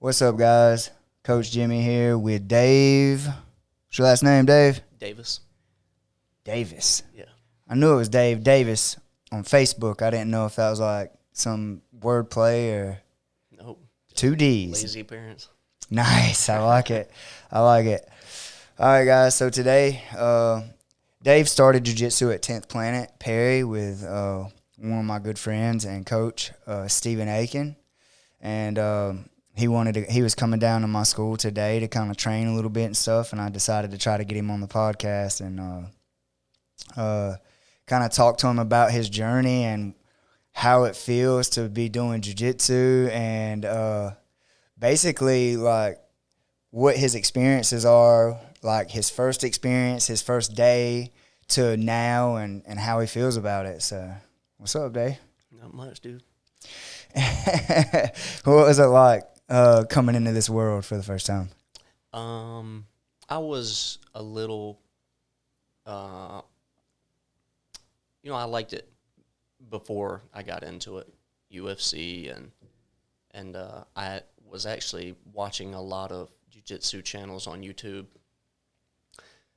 What's up, guys? Coach Jimmy here with Dave. What's your last name, Dave? Davis. Davis. Yeah. I knew it was Dave Davis on Facebook. I didn't know if that was like some wordplay or Nope. two D's. Lazy parents. Nice. I like it. I like it. All right, guys. So today, Dave started jiu-jitsu at 10th Planet Perry with one of my good friends and coach, Stephen Aiken. And he was coming down to my school today to kind of train a little bit and stuff, and I decided to try to get him on the podcast and kind of talk to him about his journey and how it feels to be doing jiu-jitsu and basically like what his experiences are, like his first experience, his first day to now, and how he feels about it. So what's up, Dave? Not much, dude. What was it like coming into this world for the first time? I was a little, I liked it before I got into it, UFC, and I was actually watching a lot of jiu-jitsu channels on YouTube.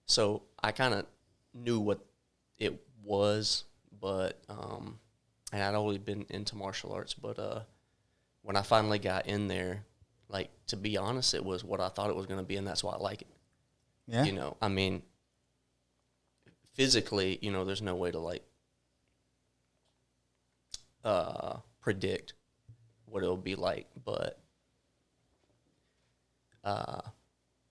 So I kind of knew what it was, but and I'd always been into martial arts, but when I finally got in there, like, to be honest, it was what I thought it was going to be, and that's why I like it. Yeah. I mean, physically, there's no way to, like, predict what it'll be like, but, I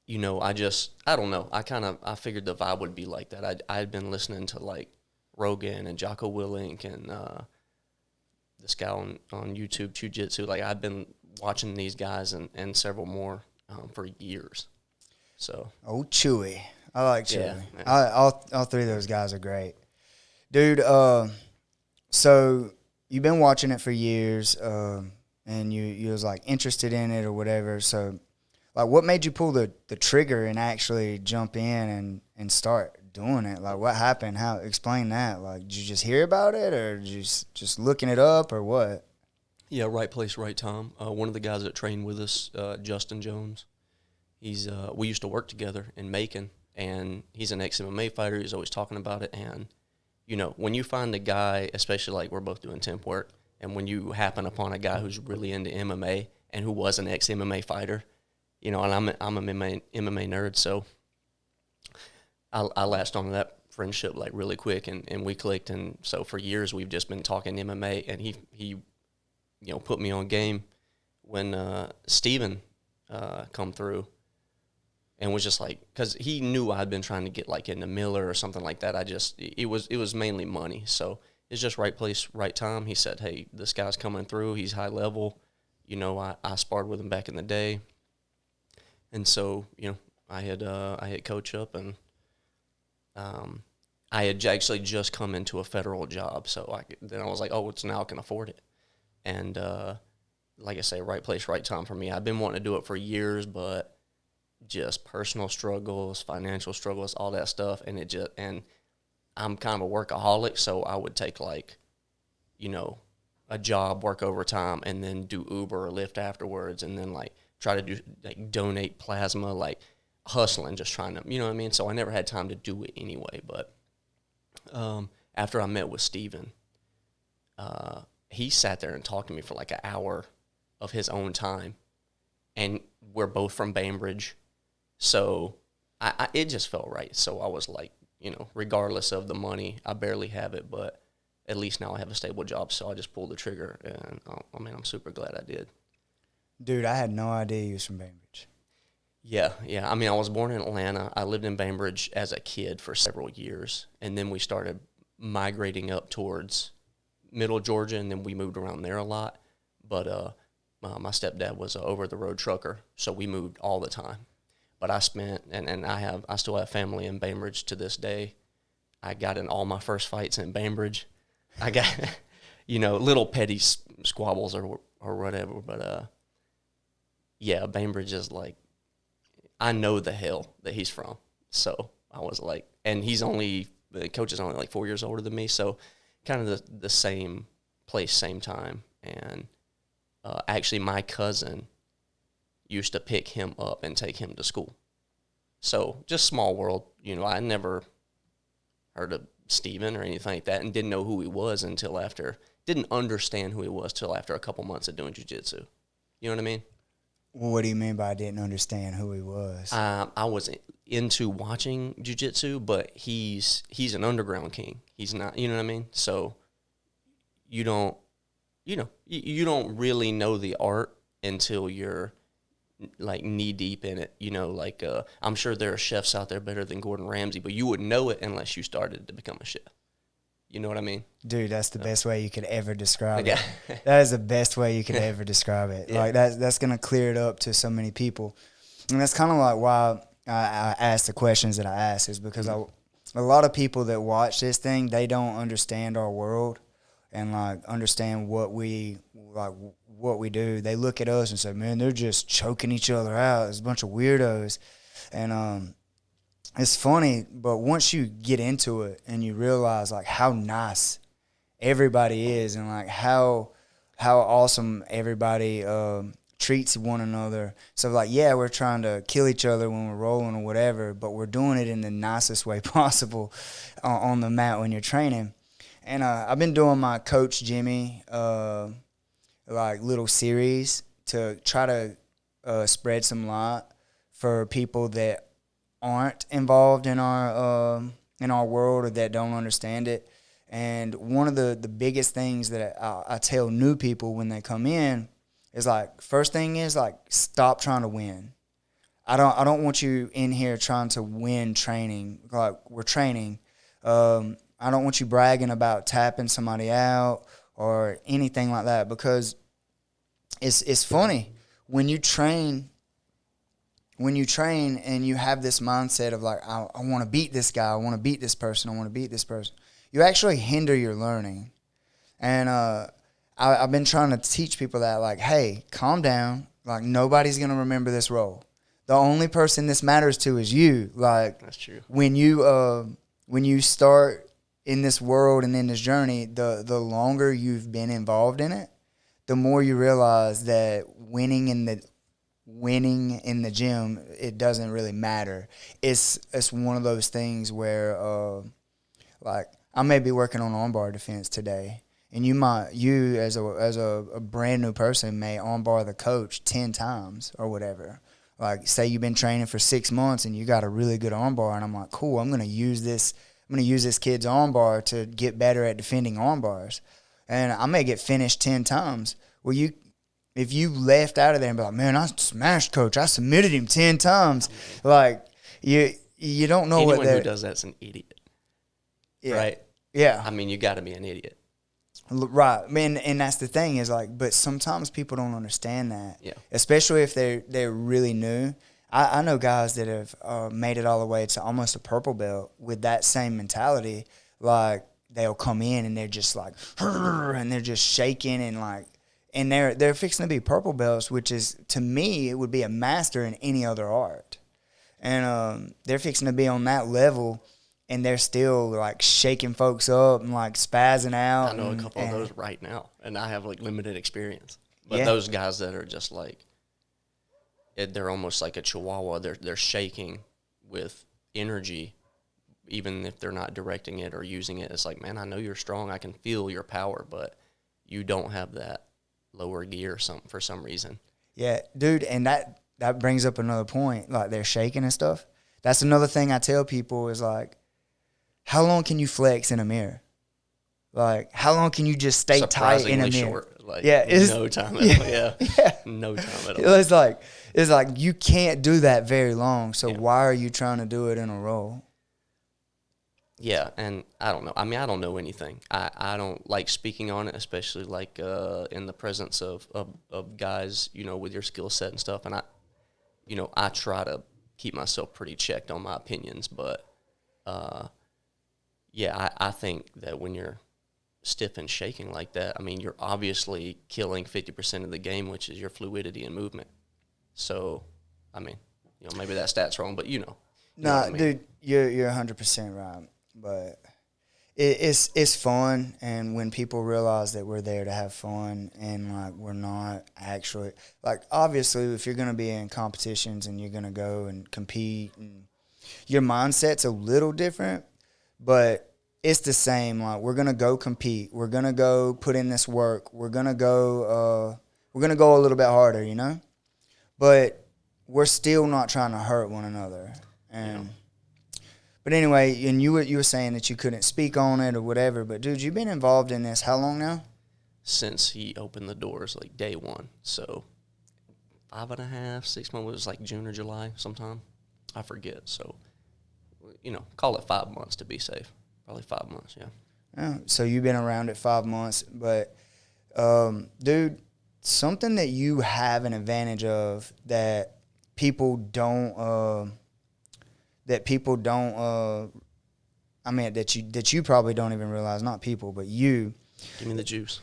don't know. I figured the vibe would be like that. I had been listening to, like, Rogan and Jocko Willink and this guy on YouTube, Jiu-Jitsu. Like, I've been watching these guys and several more for years. So. Oh, Chewy. I like Chewy. Yeah. All three of those guys are great. Dude, so you've been watching it for years, and you was, like, interested in it or whatever. So, like, what made you pull the trigger and actually jump in and start doing it? Like, what happened? Explain that. Like, did you just hear about it, or did you just looking it up, or what? Yeah, right place, right time. One of the guys that trained with us, Justin Jones, we used to work together in Macon, and he's an ex-MMA fighter. He's always talking about it, and, when you find a guy, especially like we're both doing temp work, and when you happen upon a guy who's really into MMA and who was an ex-MMA fighter, and I'm an MMA nerd, so I latched onto that friendship like really quick, and we clicked, and so for years we've just been talking MMA, and he put me on game when Steven come through, and was just like, because he knew I'd been trying to get like into Miller or something like that. It was mainly money, so it's just right place, right time. He said, hey, this guy's coming through. He's high level. I sparred with him back in the day. And so, I hit coach up, and I had actually just come into a federal job, so then I was like, oh, it's now I can afford it. And like I say, right place, right time for me. I've been wanting to do it for years, but just personal struggles, financial struggles, all that stuff, and I'm kind of a workaholic, so I would take, like, a job, work overtime, and then do Uber or Lyft afterwards, and then, like, try to do, like, donate plasma, like, hustling, just trying to, you know what I mean? So I never had time to do it anyway. But after I met with Steven, he sat there and talked to me for like an hour of his own time. And we're both from Bainbridge. So it just felt right. So I was like, regardless of the money, I barely have it, but at least now I have a stable job. So I just pulled the trigger, and I'm super glad I did. Dude, I had no idea you was from Bainbridge. Yeah. I mean, I was born in Atlanta. I lived in Bainbridge as a kid for several years, and then we started migrating up towards Middle Georgia, and then we moved around there a lot. But my stepdad was an over-the-road trucker, so we moved all the time. But I spent, and I still have family in Bainbridge to this day. I got in all my first fights in Bainbridge. I got, little petty squabbles or whatever, but yeah, Bainbridge is like, I know the hell that he's from. So I was like, and the coach is only like 4 years older than me, so kind of the same place, same time. And actually my cousin used to pick him up and take him to school. So just small world. I never heard of Steven or anything like that and didn't know who he was until after, didn't understand who he was till after a couple months of doing jiu-jitsu. You know what I mean? What do you mean by I didn't understand who he was? I was into watching jiu-jitsu, but he's an underground king. He's not, you know what I mean? So you don't really know the art until you're like knee deep in it. I'm sure there are chefs out there better than Gordon Ramsay, but you wouldn't know it unless you started to become a chef. You know what I mean? Dude, that's the best way you could ever describe Yeah. it. That is the best way you could ever describe it. Yeah. Like that's gonna clear it up to so many people, and that's kind of like why I ask the questions that I ask, is because a lot of people that watch this thing, they don't understand our world and like understand what we do. They look at us and say, man, they're just choking each other out. There's a bunch of weirdos, and it's funny, but once you get into it and you realize like how nice everybody is and like how awesome everybody treats one another. So like, yeah, we're trying to kill each other when we're rolling or whatever, but we're doing it in the nicest way possible on the mat when you're training. And I've been doing my Coach Jimmy like little series to try to spread some light for people that aren't involved in our world or that don't understand it. And one of the biggest things that I tell new people when they come in is like, first thing is like, stop trying to win. I don't want you in here trying to win training. Like, we're training. I don't want you bragging about tapping somebody out or anything like that, because it's funny when you train and you have this mindset of like, I want to beat this guy, I want to beat this person, I want to beat this person, you actually hinder your learning. And I've been trying to teach people that, like, hey, calm down. Like, nobody's going to remember this role. The only person this matters to is you. Like, that's true. When you start in this world and in this journey, the longer you've been involved in it, the more you realize that winning in the gym, it doesn't really matter. It's one of those things where like, I may be working on armbar defense today, and you as a brand new person may armbar the coach 10 times or whatever. Like, say you've been training for 6 months and you got a really good armbar, and I'm like, cool, I'm gonna use this kid's armbar to get better at defending armbars, and I may get finished 10 times. Well, if you left out of there and be like, man, I smashed coach, I submitted him 10 times, like, you don't know Anyone what they're... who does that's an idiot. Yeah. Right? Yeah. I mean, you got to be an idiot. Right. I mean, and that's the thing is like, but sometimes people don't understand that. Yeah. Especially if they're really new. I know guys that have made it all the way to almost a purple belt with that same mentality. Like, they'll come in and they're just like, and they're just shaking and like, and they're fixing to be purple belts, which is, to me, it would be a master in any other art. And they're fixing to be on that level, and they're still like shaking folks up and like spazzing out. I know a couple of those right now, and I have like limited experience. But Yeah. those guys that are just like, they're almost like a chihuahua. They're shaking with energy, even if they're not directing it or using it. It's like, man, I know you're strong. I can feel your power, but you don't have that lower gear for some reason. Yeah, dude, and that brings up another point. Like, they're shaking and stuff. That's another thing I tell people is like, how long can you flex in a mirror? Like, how long can you just stay tight in a mirror? Short. Like, yeah, no time at all. Yeah. Yeah. No time at all. It's like you can't do that very long. So why are you trying to do it in a row? Yeah, and I don't know. I mean, I don't know anything. I don't like speaking on it, especially like in the presence of guys, with your skill set and stuff. And I try to keep myself pretty checked on my opinions. But, I think that when you're stiff and shaking like that, I mean, you're obviously killing 50% of the game, which is your fluidity and movement. So, I mean, maybe that stat's wrong, but Nah, I mean. Dude, you're 100% right. But it's fun, and when people realize that we're there to have fun and like we're not actually like, obviously if you're gonna be in competitions and you're gonna go and compete, and your mindset's a little different, but it's the same. Like, we're gonna go compete, we're gonna go put in this work, we're gonna go a little bit harder, you know, but we're still not trying to hurt one another. And but anyway, and you were saying that you couldn't speak on it or whatever, but dude, you've been involved in this how long now? Since he opened the doors, like day one. So 5.5, 6 months, it was like June or July sometime. I forget. So, call it 5 months to be safe. Probably 5 months, yeah. So you've been around it 5 months, but dude, something that you have an advantage of that people don't I mean, that you probably don't even realize, not people, but you. Give me the juice.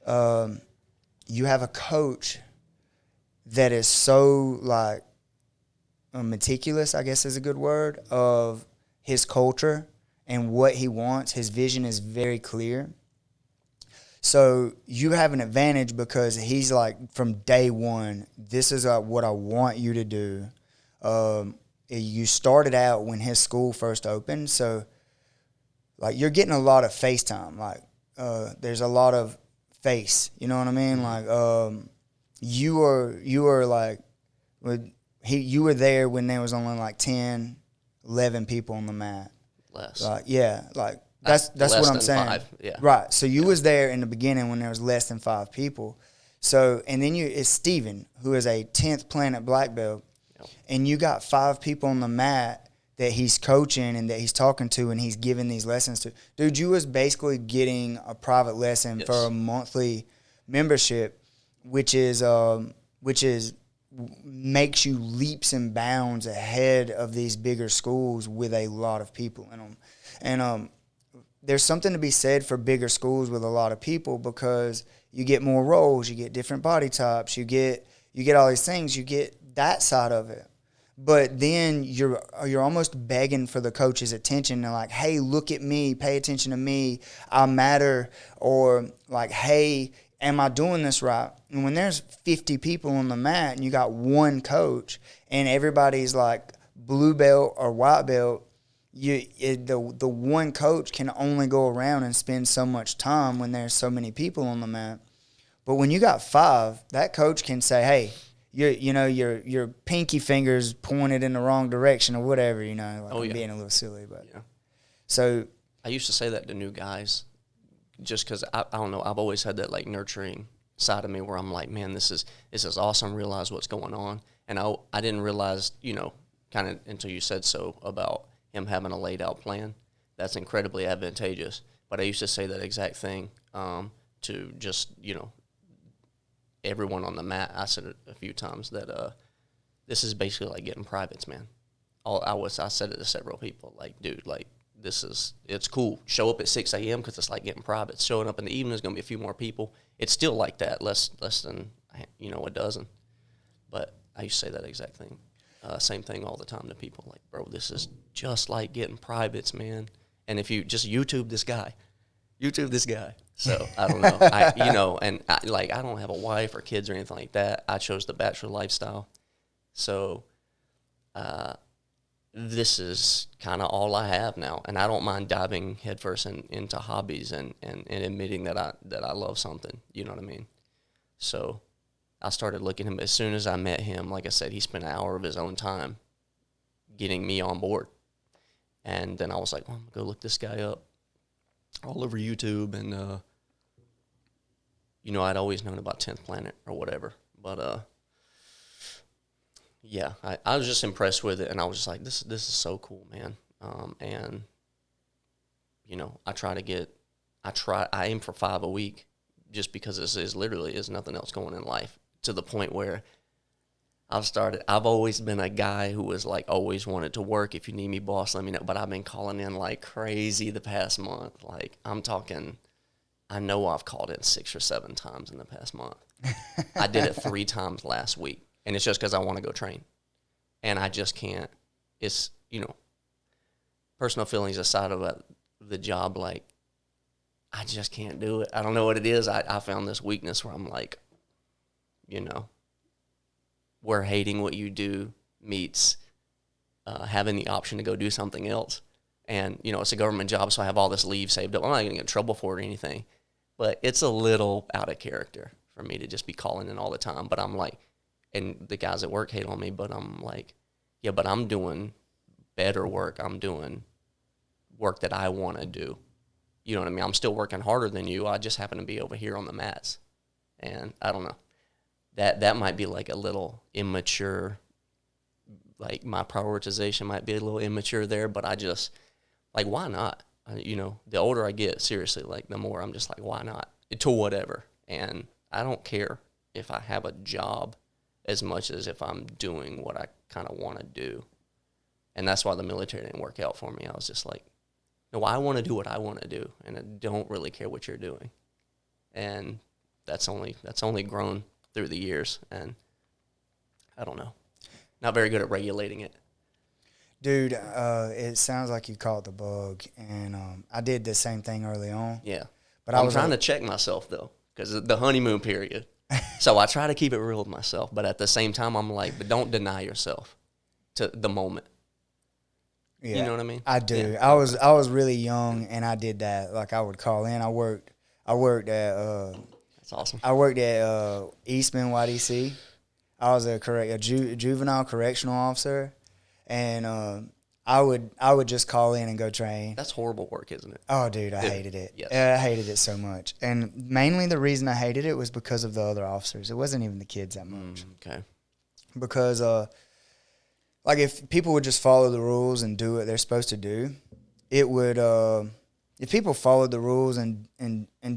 You have a coach that is so like meticulous, I guess is a good word, of his culture and what he wants. His vision is very clear. So you have an advantage because he's like, from day one, this is what I want you to do. You started out when his school first opened, so like you're getting a lot of FaceTime. Like there's a lot of face, you know what I mean? Like you were like, you were there when there was only like 10, 11 people on the mat. Less. Like, yeah, like that's what I'm saying. 5, yeah. Right. So you was there in the beginning when there was less than 5 people. So, and then it's Steven, who is a 10th planet black belt. Yep. And you got 5 people on the mat that he's coaching and that he's talking to and he's giving these lessons to. Dude, you was basically getting a private lesson for a monthly membership, which makes you leaps and bounds ahead of these bigger schools with a lot of people in them. And there's something to be said for bigger schools with a lot of people, because you get more roles, you get different body types, you get all these things, you get that side of it. But then you're almost begging for the coach's attention and like, hey, look at me, pay attention to me, I matter, or like, hey, am I doing this right? And when there's 50 people on the mat and you got one coach and everybody's like blue belt or white belt, the one coach can only go around and spend so much time when there's so many people on the mat. But when you got 5, that coach can say, hey, your pinky finger's pointed in the wrong direction or whatever, like I'm being a little silly, but yeah. So I used to say that to new guys, just because I don't know, I've always had that like nurturing side of me where I'm like, man, this is awesome. Realize what's going on, and I didn't realize, kind of until you said so about him having a laid out plan. That's incredibly advantageous. But I used to say that exact thing to just everyone on the mat. I said it a few times that this is basically like getting privates, man. I said it to several people, like, dude, like, it's cool. Show up at 6 a.m. because it's like getting privates. Showing up in the evening is going to be a few more people. It's still like that, less than a dozen. But I used to say that exact thing. Same thing all the time to people, like, bro, this is just like getting privates, man. And if you just YouTube this guy. So I don't know. I don't have a wife or kids or anything like that. I chose the bachelor lifestyle. So this is kind of all I have now, and I don't mind diving headfirst into hobbies and admitting that I love something. You know what I mean? So I started looking at him. As soon as I met him, like I said, he spent an hour of his own time getting me on board, and then I was like, well, I'm gonna go look this guy up all over YouTube, and I'd always known about 10th Planet or whatever, but yeah, I was just impressed with it, and I was just like, this is so cool, man. And I aim for 5 a week, just because is literally is nothing else going in life, to the point where I've always been a guy who was like, always wanted to work. If you need me, boss, let me know. But I've been calling in like crazy the past month. Like, I'm talking, I know I've called in 6 or 7 times in the past month. I did it 3 times last week. And it's just because I want to go train. And I just can't. It's, personal feelings aside of the job, like, I just can't do it. I don't know what it is. I found this weakness where I'm like, you know, where hating what you do meets having the option to go do something else. And, you know, it's a government job, so I have all this leave saved up. I'm not going to get in trouble for it or anything. But it's a little out of character for me to just be calling in all the time. But I'm like, and the guys at work hate on me, but I'm like, yeah, but I'm doing better work. I'm doing work that I want to do. You know what I mean? I'm still working harder than you. I just happen to be over here on the mats. And I don't know. That might be like a little immature, like my prioritization might be a little immature there, but I just, like, why not? You know, the older I get, seriously, like, the more I'm just like, why not? To whatever. And I don't care if I have a job as much as if I'm doing what I kind of want to do. And that's why the military didn't work out for me. I was just like, no, I want to do what I want to do, and I don't really care what you're doing. And that's only grown through the years, and I don't know. Not very good at regulating it. Dude, it sounds like you caught the bug, and I did the same thing early on. Yeah. But I'm trying to check myself, though, because of the honeymoon period. So I try to keep it real with myself, but at the same time, I'm like, but don't deny yourself to the moment. Yeah, you know what I mean? I do. Yeah. I was really young, and I did that. Like, I would call in. I worked at That's awesome. I worked at Eastman YDC. I was a juvenile correctional officer, and I would just call in and go train. That's horrible work, isn't it? Oh, dude, I hated it. Yes. I hated it so much, and mainly the reason I hated it was because of the other officers. It wasn't even the kids that much. Okay. Because like, if people would just follow the rules and do what they're supposed to do, it would. If people followed the rules and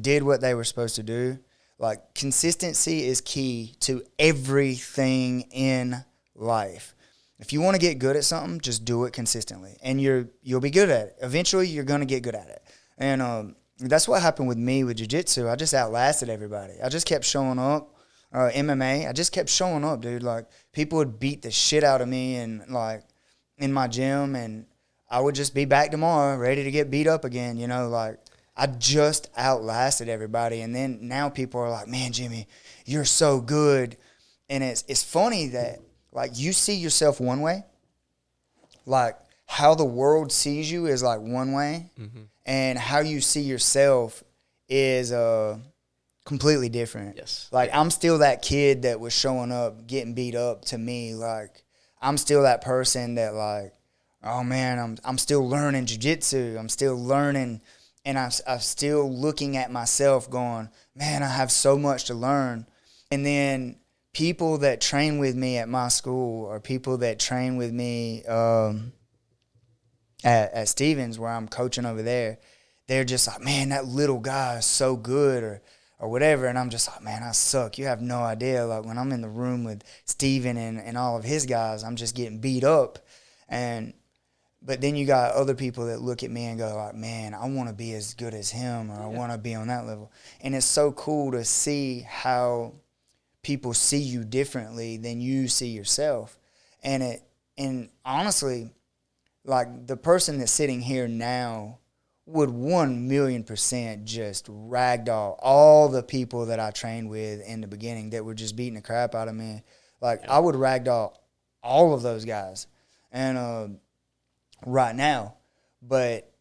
did what they were supposed to do, like, consistency is key to everything in life. If you want to get good at something, just do it consistently, and you'll be good at it. Eventually, you're gonna get good at it, and that's what happened with me with jiu-jitsu. I just outlasted everybody. I just kept showing up. MMA, I just kept showing up, dude. Like, people would beat the shit out of me, and, like, in my gym, and I would just be back tomorrow, ready to get beat up again. You know, like, I just outlasted everybody, and then now people are like, "Man, Jimmy, you're so good," and it's funny that, like, you see yourself one way, like, how the world sees you is like one way, and how you see yourself is completely different. Yes. Like, I'm still that kid that was showing up, getting beat up to me. Like, I'm still that person that, like, oh man, I'm still learning jiu-jitsu. I'm still learning, and I'm still looking at myself going, man, I have so much to learn. And then people that train with me at my school, or people that train with me at Stevens, where I'm coaching over there, they're just like, man, that little guy is so good, or whatever. And I'm just like, man, I suck. You have no idea. Like, when I'm in the room with Steven and all of his guys, I'm just getting beat up. But then you got other people that look at me and go like, man, I want to be as good as him, or I want to be on that level. And it's so cool to see how people see you differently than you see yourself. And honestly, like, the person that's sitting here now would 1,000,000% just ragdoll all the people that I trained with in the beginning that were just beating the crap out of me. Like, I would ragdoll all of those guys, and right now, but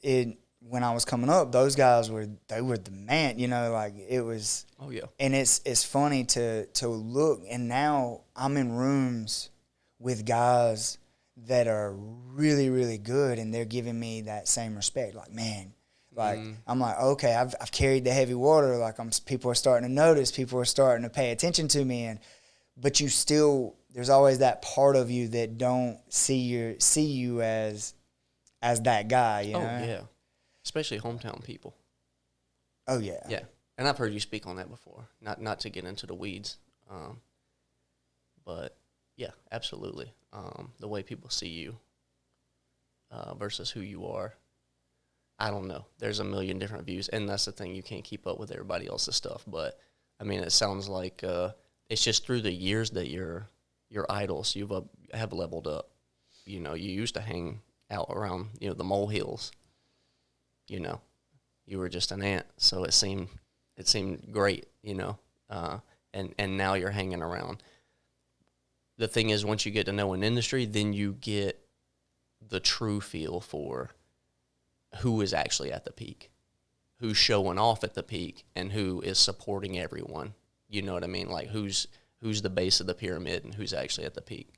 when I was coming up, those guys were the man. You know, like, it was. Oh yeah. And it's funny to look, and now I'm in rooms with guys that are really, really good, and they're giving me that same respect. Like, man, like, I'm like, okay, I've carried the heavy water. Like, people are starting to notice. People are starting to pay attention to me, but you still, there's always that part of you that don't see you as that guy. You know? Oh yeah. Especially hometown people. Oh yeah. Yeah. And I've heard you speak on that before. Not to get into the weeds, but yeah, absolutely. The way people see you versus who you are, I don't know. There's a million different views, and that's the thing. You can't keep up with everybody else's stuff. But I mean, it sounds like it's just through the years that your idols have leveled up. You know, you used to hang out around the molehills. You know, You were just an ant. So it seemed great, and now you're hanging around. The thing is, once you get to know an industry, then you get the true feel for who is actually at the peak, who's showing off at the peak, and who is supporting everyone. You know what I mean? Like who's the base of the pyramid and who's actually at the peak.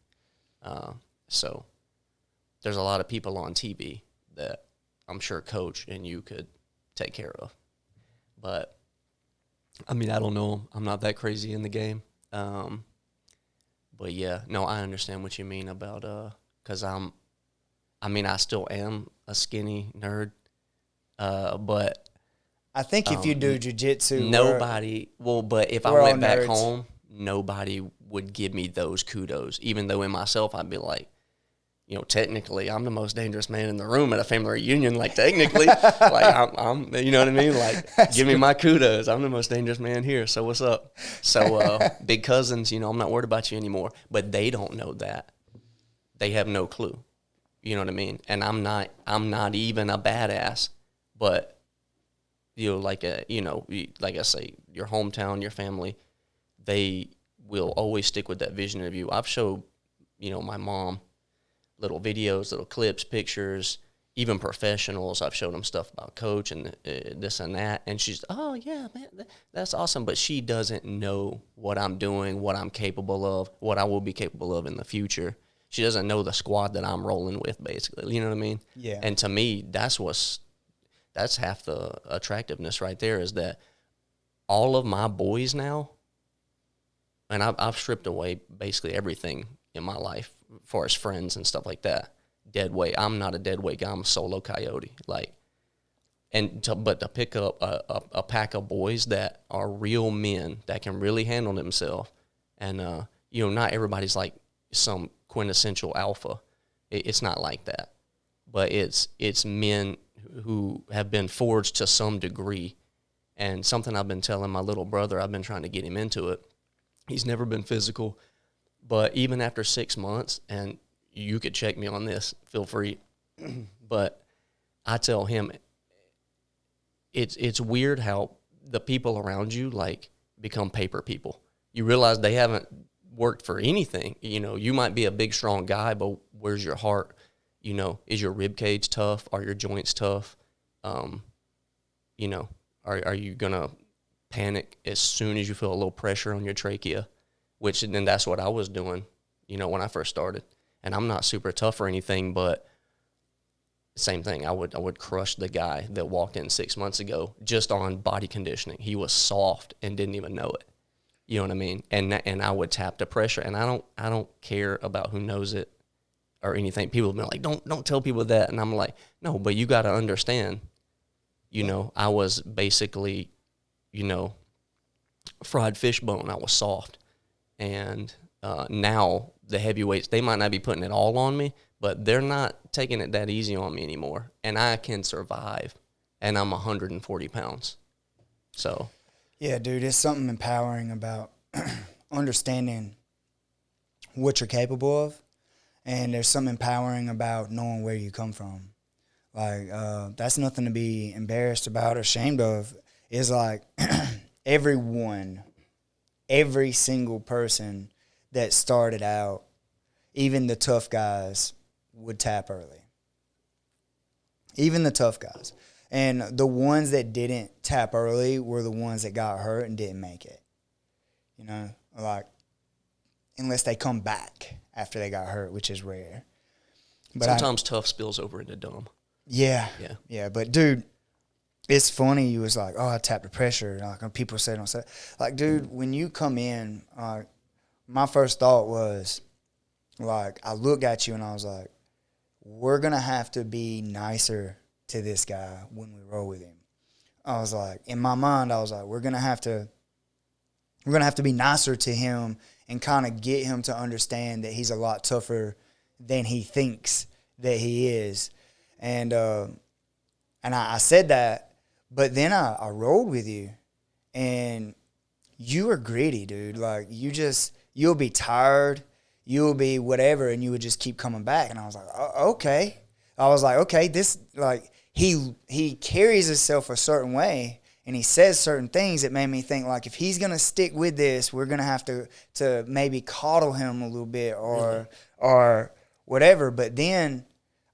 So there's a lot of people on TV that I'm sure Coach and you could take care of. But, I mean, I don't know them. I'm not that crazy in the game. But, yeah, no, I understand what you mean about because I still am a skinny nerd. But I think if you do jiu-jitsu, but if I went back home, nobody would give me those kudos, even though in myself I'd be like, technically I'm the most dangerous man in the room at a family reunion. Like technically, like I'm, you know what I mean? Like give me my kudos. I'm the most dangerous man here. So what's up? So big cousins, I'm not worried about you anymore, but they don't know that. They have no clue. You know what I mean? And I'm not even a badass, but like I say, your hometown, your family, they will always stick with that vision of you. I've showed, my mom little videos, little clips, pictures, even professionals. I've showed them stuff about Coach and this and that. And she's, oh, yeah, man, that's awesome. But she doesn't know what I'm doing, what I'm capable of, what I will be capable of in the future. She doesn't know the squad that I'm rolling with, basically. You know what I mean? Yeah. And to me, that's half the attractiveness right there, is that all of my boys now, and I've stripped away basically everything in my life as far as friends and stuff like that. Dead weight. I'm not a dead weight guy. I'm a solo coyote. But to pick up a pack of boys that are real men that can really handle themselves, and not everybody's like some quintessential alpha. It's not like that, but it's men who have been forged to some degree. And something I've been telling my little brother, I've been trying to get him into it. He's never been physical. But even after 6 months, and you could check me on this, feel free, but I tell him it's weird how the people around you, like, become paper people. You realize they haven't worked for anything. You might be a big, strong guy, but where's your heart? Is your rib cage tough? Are your joints tough? Are you going to panic as soon as you feel a little pressure on your trachea? Which then that's what I was doing, when I first started. And I'm not super tough or anything, but same thing. I would crush the guy that walked in 6 months ago just on body conditioning. He was soft and didn't even know it. You know what I mean? And I would tap the pressure, and I don't care about who knows it or anything. People have been like, don't tell people that. And I'm like, no, but you got to understand, I was basically, fried fish bone. I was soft. And now the heavyweights, they might not be putting it all on me, but they're not taking it that easy on me anymore. And I can survive, and I'm 140 pounds. So. Yeah, dude, it's something empowering about understanding what you're capable of. And there's something empowering about knowing where you come from. Like, that's nothing to be embarrassed about or ashamed of. It's like every single person that started out, even the tough guys, would tap early. Even the tough guys. And the ones that didn't tap early were the ones that got hurt and didn't make it. Like, unless they come back after they got hurt, which is rare. But sometimes tough spills over into dumb. Yeah. But, dude, it's funny. You was like, oh, I tapped the pressure. Like, people say don't say. Like, dude, when you come in, my first thought was, like, I looked at you and I was like, we're going to have to be nicer to this guy when we roll with him. I was like, in my mind, I was like, we're going to have to be nicer to him and kind of get him to understand that he's a lot tougher than he thinks that he is. And I said that, but then I rolled with you, and you were gritty, dude. Like, you'll be tired, you'll be whatever, and you would just keep coming back. And I was like, oh, okay. I was like, okay, this, like, he carries himself a certain way, and he says certain things that made me think, like, if he's gonna stick with this, we're gonna have to maybe coddle him a little bit or whatever. But then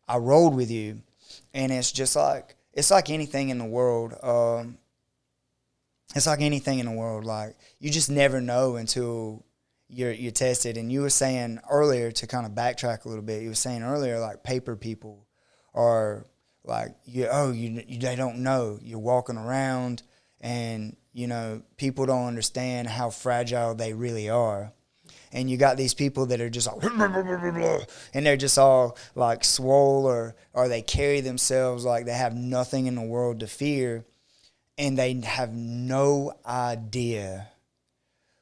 I rolled with you, and it's like anything in the world. It's like anything in the world. Like, you just never know until you're tested. And you were saying earlier, to kind of backtrack a little bit, you were saying earlier, like, paper people are like, they don't know. You're walking around, and, people don't understand how fragile they really are. And you got these people that are just like, and they're just all like swole, or they carry themselves like they have nothing in the world to fear, and they have no idea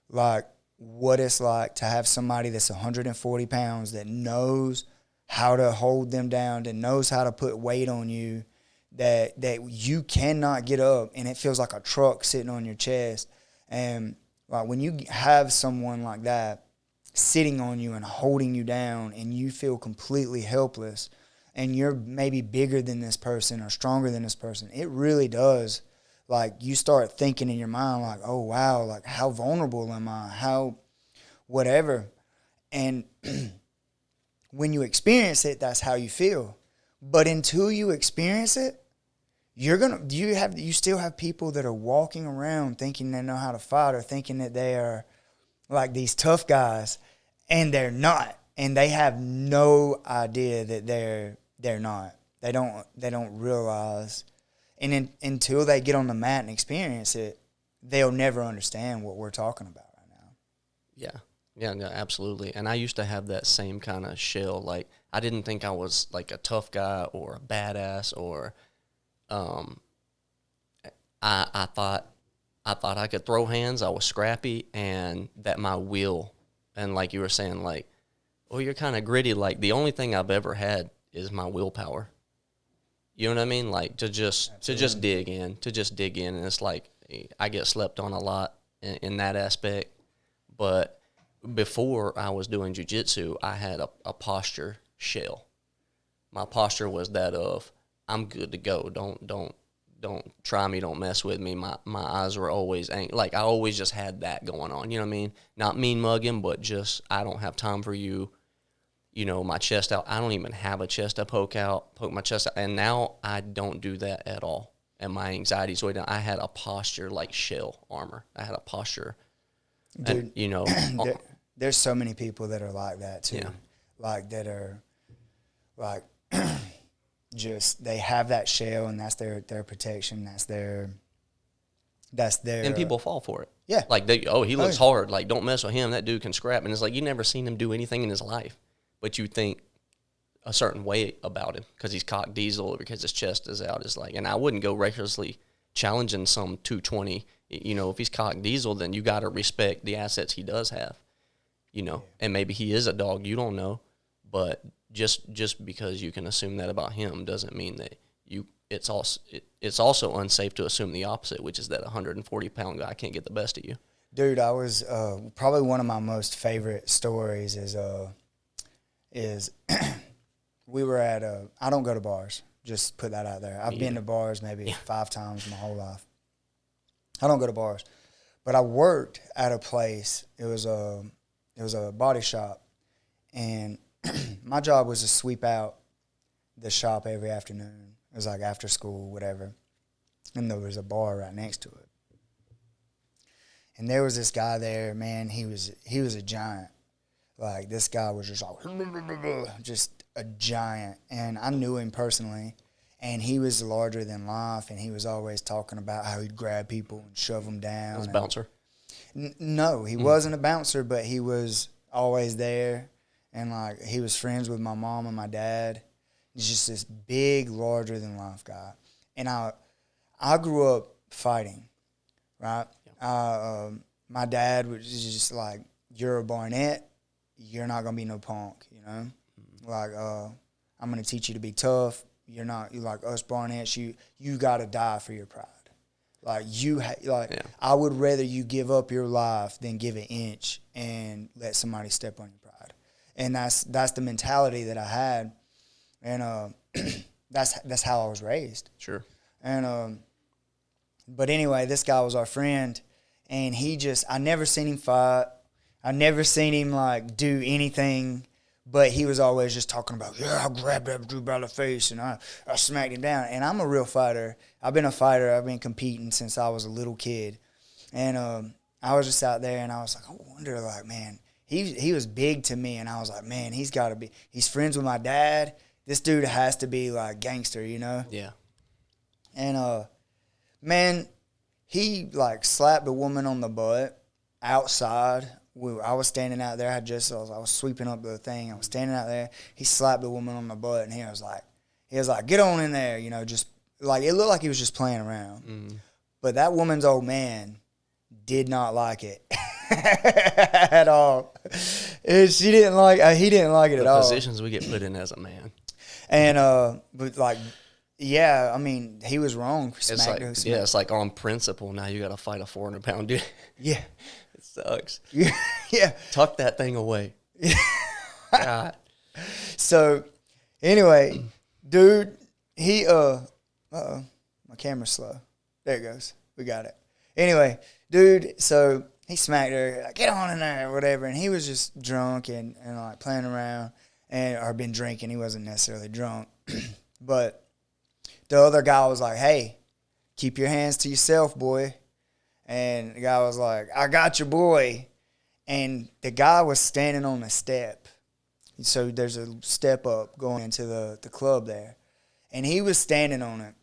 like what it's like to have somebody that's 140 pounds that knows how to hold them down, that knows how to put weight on you, that you cannot get up, and it feels like a truck sitting on your chest. And like, when you have someone like that sitting on you and holding you down, and you feel completely helpless, and you're maybe bigger than this person or stronger than this person, it really does. Like, you start thinking in your mind, like, oh, wow, like, how vulnerable am I? How whatever. And when you experience it, that's how you feel. But until you experience it, you still have people that are walking around thinking they know how to fight, or thinking that they are like these tough guys, and they're not. And they have no idea that they're not. They don't realize. And until they get on the mat and experience it, they'll never understand what we're talking about right now. Yeah, no, absolutely. And I used to have that same kind of shell. Like, I didn't think I was like a tough guy or a badass, or I thought I could throw hands. I was scrappy, and that my will, and like you were saying, like, oh, you're kind of gritty. Like, the only thing I've ever had is my willpower. You know what I mean? Like, to just dig in, and it's like I get slept on a lot in that aspect. But before I was doing jiu-jitsu, I had a posture shell. My posture was that of, I'm good to go. Don't try me. Don't mess with me. My eyes were always like, I always just had that going on. You know what I mean? Not mean mugging, but just, I don't have time for you. My chest out. I don't even have a chest to poke my chest out. And now I don't do that at all. And my anxiety's way down. I had a posture like shell armor. I had a posture. Dude, and, there's so many people that are like that too. Yeah. Like, that are like, just, they have that shell, and that's their protection. That's their and people fall for it. Yeah. Like, he looks hard. Like, don't mess with him. That dude can scrap. And it's like, you never seen him do anything in his life, but you think a certain way about him because he's cock diesel, or because his chest is out. Is like, and I wouldn't go recklessly challenging some 220. If he's cock diesel, then you got to respect the assets he does have. And maybe he is a dog. You don't know, but just because you can assume that about him doesn't mean that it's also unsafe to assume the opposite, which is that 140-pound guy can't get the best of you. Dude, I was probably one of my most favorite stories is we were at I don't go to bars. Just put that out there. I've been to bars maybe 5 times my whole life. I don't go to bars, but I worked at a place. It was a body shop, and my job was to sweep out the shop every afternoon. It was like after school, whatever, and there was a bar right next to it. And there was this guy there, man. He was a giant. Like, this guy was just like, just a giant. And I knew him personally, and he was larger than life, and he was always talking about how he'd grab people and shove them down. He was a bouncer? No, he wasn't a bouncer, but he was always there. And, like, he was friends with my mom and my dad. He's just this big, larger than life guy. And I grew up fighting, right? Yeah. My dad was just like, you're a Barnett, you're not going to be no punk, Mm-hmm. Like, I'm going to teach you to be tough. You're like us Barnetts, you got to die for your pride. Like, I would rather you give up your life than give an inch and let somebody step on your pride. And that's the mentality that I had. And that's how I was raised. Sure. And but anyway, this guy was our friend, and I never seen him fight. I never seen him like do anything, but he was always just talking about, I grabbed that dude by the face and I smacked him down. And I'm a real fighter. I've been a fighter. I've been competing since I was a little kid. And I was just out there, and I was like, I wonder, like, man, he was big to me, and I was like, man, he's friends with my dad. This dude has to be like gangster, you know? Yeah. And man, he like slapped a woman on the butt outside. I was standing out there. I was sweeping up the thing. I was standing out there. He slapped a woman on the butt, and he was like, get on in there, you know, just like, it looked like he was just playing around. Mm. But that woman's old man did not like it at all. He didn't like it at all. The positions we get put in as a man. And but like, yeah, I mean, he was wrong. It's like on principle. Now you got to fight a 400-pound dude. Yeah, it sucks. Yeah, tuck that thing away. God. So, anyway, dude, my camera's slow. There it goes. We got it. Anyway, dude, so he smacked her, like, get on in there, or whatever, and he was just drunk and like playing around or been drinking. He wasn't necessarily drunk, but the other guy was like, hey, keep your hands to yourself, boy. And the guy was like, I got your boy. And the guy was standing on a step. So there's a step up going into the club there. And he was standing on it.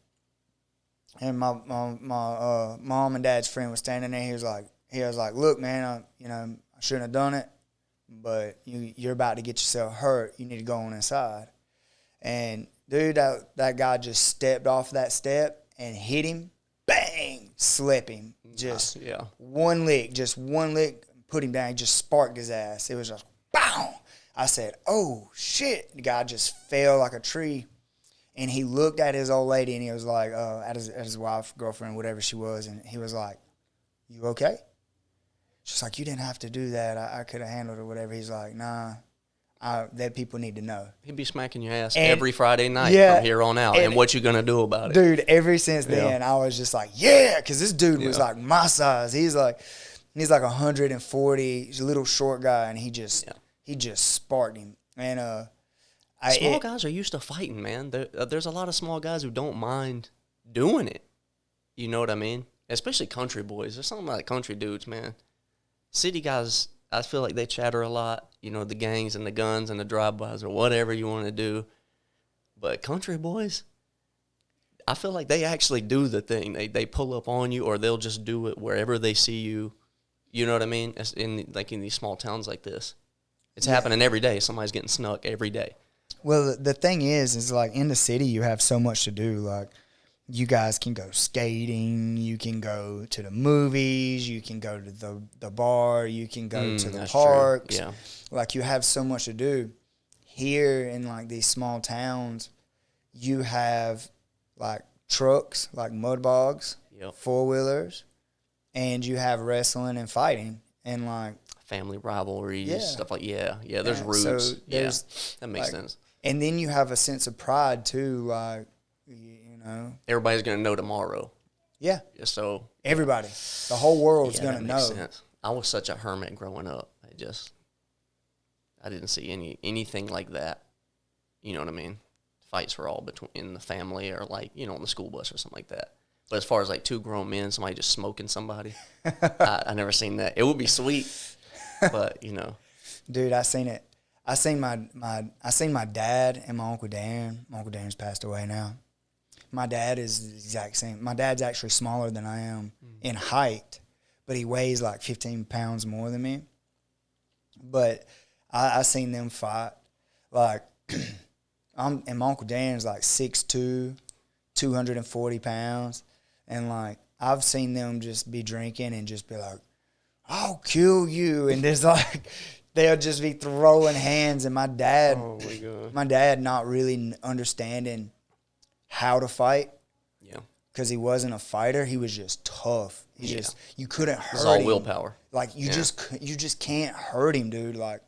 And my mom and dad's friend was standing there. He was like, look, man, I shouldn't have done it, but you're about to get yourself hurt. You need to go on inside. And dude, that guy just stepped off that step and hit him, bang, slip him. Just one lick, put him down. He just sparked his ass. It was just, boom. I said, oh, shit. The guy just fell like a tree. And he looked at his old lady, and he was like, at his wife, girlfriend, whatever she was, and he was like, you okay? She's like, you didn't have to do that. I could have handled it or whatever. He's like, nah, that people need to know. He'd be smacking your ass every Friday night from here on out. And what you going to do about it? Dude, ever since then, I was just like, yeah, because this dude was like my size. He's like 140. He's a little short guy, and he just sparked him. And small guys are used to fighting, man. There's a lot of small guys who don't mind doing it. You know what I mean? Especially country boys. There's something like country dudes, man. City guys, I feel like they chatter a lot. You know, the gangs and the guns and the drive-bys or whatever you want to do. But country boys, I feel like they actually do the thing. They pull up on you, or they'll just do it wherever they see you. You know what I mean? In these small towns like this. It's happening every day. Somebody's getting snuck every day. Well, the thing is like in the city, you have so much to do. Like, you guys can go skating, you can go to the movies, you can go to the bar, you can go to the parks. True. Yeah. Like, you have so much to do. Here in like these small towns, you have like trucks, like mud bogs, 4-wheelers, and you have wrestling and fighting and like family rivalries, stuff like there's roots. So that makes sense. And then you have a sense of pride too, like, you know, everybody's gonna know tomorrow. Yeah. So everybody, the whole world's gonna know. Sense. I was such a hermit growing up. I didn't see anything like that. You know what I mean? Fights were all in the family, or like, you know, on the school bus or something like that. But as far as like two grown men, somebody just smoking somebody, I never seen that. It would be sweet, but you know. Dude, I seen it. I seen my dad and my Uncle Dan. My Uncle Dan's passed away now. My dad is the exact same. My dad's actually smaller than I am in height, but he weighs like 15 pounds more than me. But I seen them fight. Like, and my Uncle Dan's like 6'2", 240 pounds. And like, I've seen them just be drinking and just be like, I'll kill you. And there's like, they'll just be throwing hands. And my dad, not really understanding how to fight. Yeah. Because he wasn't a fighter. He was just tough. You couldn't hurt him. It's all willpower. Like, you just can't hurt him, dude. Like,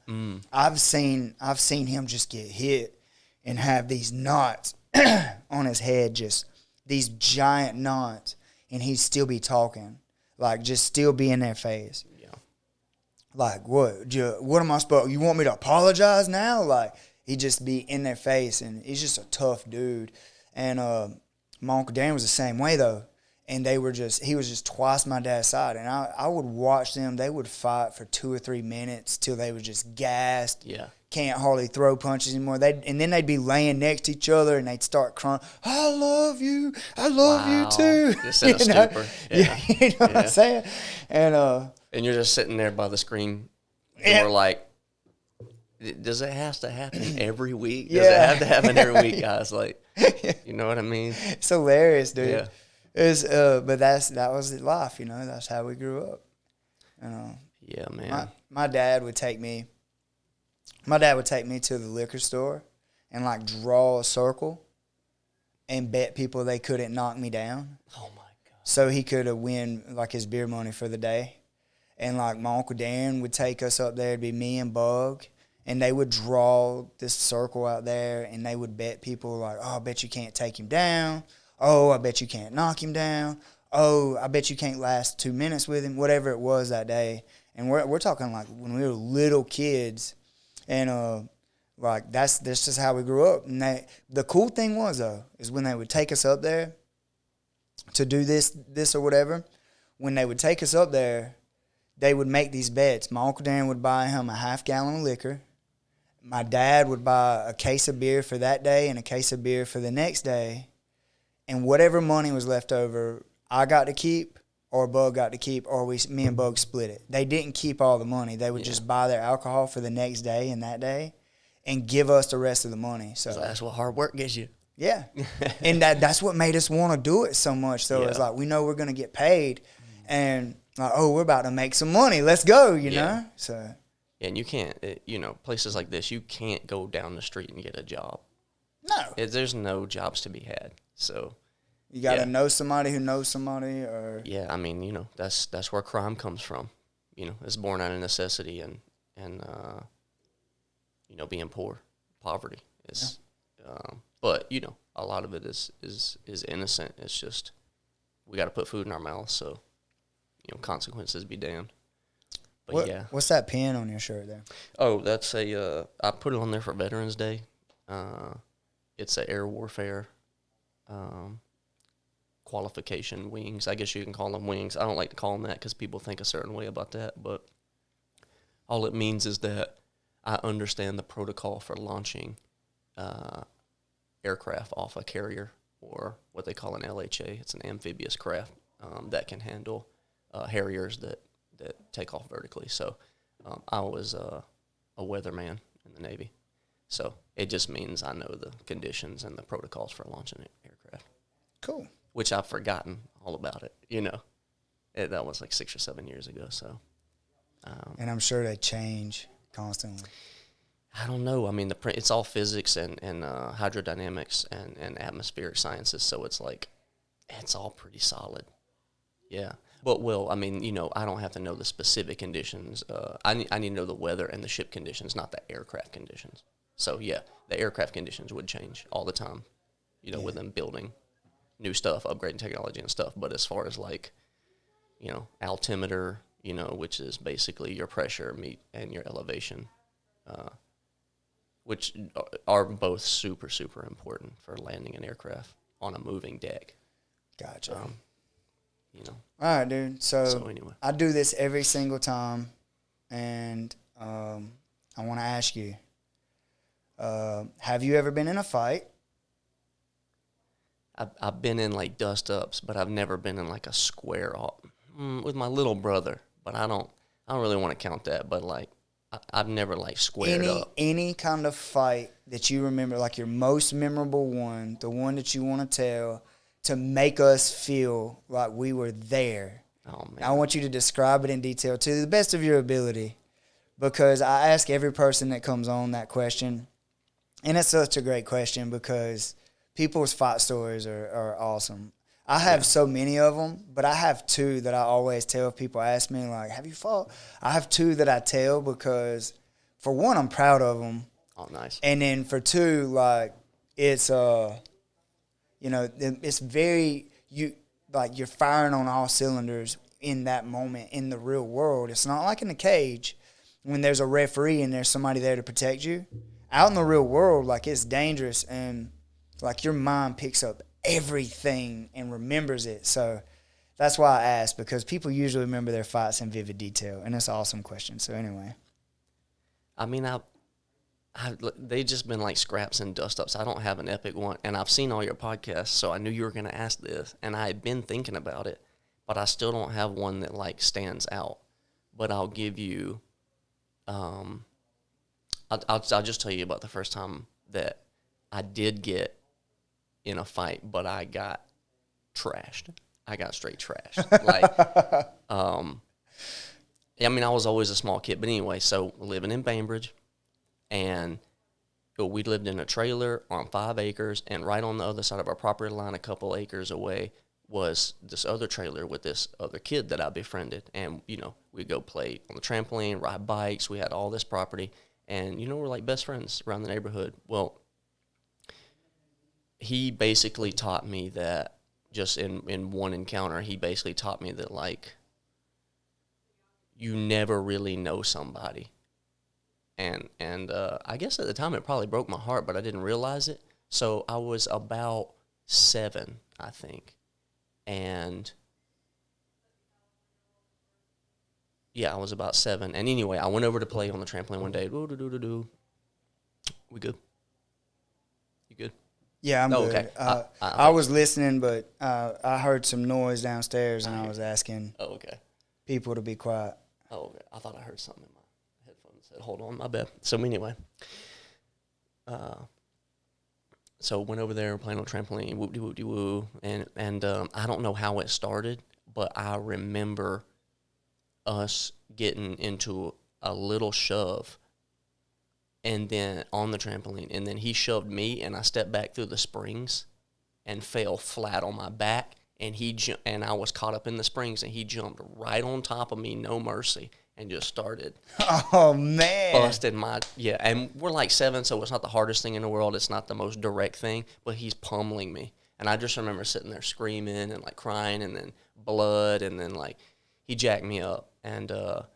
I've seen him just get hit and have these knots on his head, just these giant knots, and he'd still be talking, like just still be in their face. Yeah. Like, what am I supposed? You want me to apologize now? Like, he'd just be in their face, and he's just a tough dude. And my Uncle Dan was the same way though. And he was just twice my dad's side. And I would watch them. They would fight for 2 or 3 minutes till they were just gassed. Yeah. Can't hardly throw punches anymore. And then they'd be laying next to each other, and they'd start crying, I love you. I love you too. Just in a stupor. Yeah. You know what I'm saying? And you're just sitting there by the screen, and we're like, does it have to happen every week? Does it have to happen every week, guys? Like, you know what I mean? It's hilarious, dude. Yeah. But that was life, you know. That's how we grew up. Yeah, man. My dad would take me. My dad would take me to the liquor store and like draw a circle and bet people they couldn't knock me down. Oh my God. So he could win like his beer money for the day. And like my Uncle Dan would take us up there. It'd be me and Bug. And they would draw this circle out there, and they would bet people like, oh, I bet you can't take him down. Oh, I bet you can't knock him down. Oh, I bet you can't last 2 minutes with him, whatever it was that day. And we're talking like when we were little kids. And like that's just how we grew up. And the cool thing was, though, is when they would take us up there to do this or whatever, when they would take us up there, they would make these bets. My Uncle Dan would buy him a half-gallon of liquor. My dad would buy a case of beer for that day and a case of beer for the next day. And whatever money was left over, I got to keep or Bug got to keep, or me and Bug split it. They didn't keep all the money. They would just buy their alcohol for the next day and that day and give us the rest of the money. So that's what hard work gets you. Yeah. And that's what made us want to do it so much. So it's like we know we're going to get paid and like, oh, we're about to make some money. Let's go, you know? So. And you can't, places like this, you can't go down the street and get a job. No. There's no jobs to be had. So you got to know somebody who knows somebody, or yeah, I mean, that's where crime comes from. It's born out of necessity and being poor, poverty is. But a lot of it is innocent. It's just we got to put food in our mouths, so consequences be damned. But what's that pin on your shirt there? Oh, that's I put it on there for Veterans Day. It's a air warfare qualification wings. I guess you can call them wings. I don't like to call them that because people think a certain way about that. But all it means is that I understand the protocol for launching aircraft off a carrier, or what they call an LHA. It's an amphibious craft that can handle Harriers that take off vertically. So I was a weatherman in the Navy. So it just means I know the conditions and the protocols for launching an aircraft. Cool. Which I've forgotten all about it, that was like 6 or 7 years ago. So, and I'm sure they change constantly. I don't know. I mean, it's all physics and hydrodynamics and atmospheric sciences. So it's like, it's all pretty solid. Yeah. But, I don't have to know the specific conditions. I need to know the weather and the ship conditions, not the aircraft conditions. So, yeah, the aircraft conditions would change all the time, with them building new stuff, upgrading technology and stuff. But as far as altimeter, which is basically your pressure and your elevation, which are both super, super important for landing an aircraft on a moving deck. Gotcha. All right, dude. So anyway. I do this every single time, and I want to ask you, have you ever been in a fight? I've been in dust-ups, but I've never been in a square off with my little brother. But I don't really want to count that. But I've never squared up. Any kind of fight that you remember, your most memorable one, the one that you want to tell, to make us feel like we were there. Oh, man. I want you to describe it in detail to the best of your ability, because I ask every person that comes on that question, and it's such a great question because people's fight stories are awesome. I have so many of them, but I have two that I always tell if people ask me, have you fought? I have two that I tell because, for one, I'm proud of them. Oh, nice. And then for two, it's It's very you're firing on all cylinders in that moment in the real world. It's not like in a cage when there's a referee and there's somebody there to protect you. Out in the real world, like, it's dangerous, and like your mind picks up everything and remembers it. So that's why I asked, because people usually remember their fights in vivid detail, and it's an awesome question. So anyway, I mean, they just been like scraps and dust ups. I don't have an epic one, and I've seen all your podcasts, so I knew you were going to ask this, and I had been thinking about it, but I still don't have one that like stands out. But I'll give you, I'll just tell you about the first time that I did get in a fight, but I got trashed. I got straight trashed. I mean, I was always a small kid, but anyway, so living in Bainbridge, and we lived in a trailer on 5 acres, and right on the other side of our property line, a couple acres away, was this other trailer with this other kid that I befriended. And, we'd go play on the trampoline, ride bikes. We had all this property, and, we're like best friends around the neighborhood. Well, he basically taught me that, just in one encounter, he basically taught me that, like, you never really know somebody. And I guess at the time it probably broke my heart, but I didn't realize it. So I was about 7, I think. And yeah, I was about 7. And anyway, I went over to play on the trampoline one day. We good? You good? Yeah, I'm good. Okay. I was listening, but I heard some noise downstairs, and I was asking people to be quiet. Oh, okay. I thought I heard something in my headphones. Said, hold on, my bad. So anyway, so went over there, playing on trampoline, whoop-de-whoop-de-woo, and I don't know how it started, but I remember us getting into a little shove, and then on the trampoline, and then he shoved me, and I stepped back through the springs and fell flat on my back, and and I was caught up in the springs, and he jumped right on top of me, no mercy, and just started busting and we're like 7, so it's not the hardest thing in the world. It's not the most direct thing, but he's pummeling me. And I just remember sitting there screaming and like crying, and then blood, and then like he jacked me up. And, of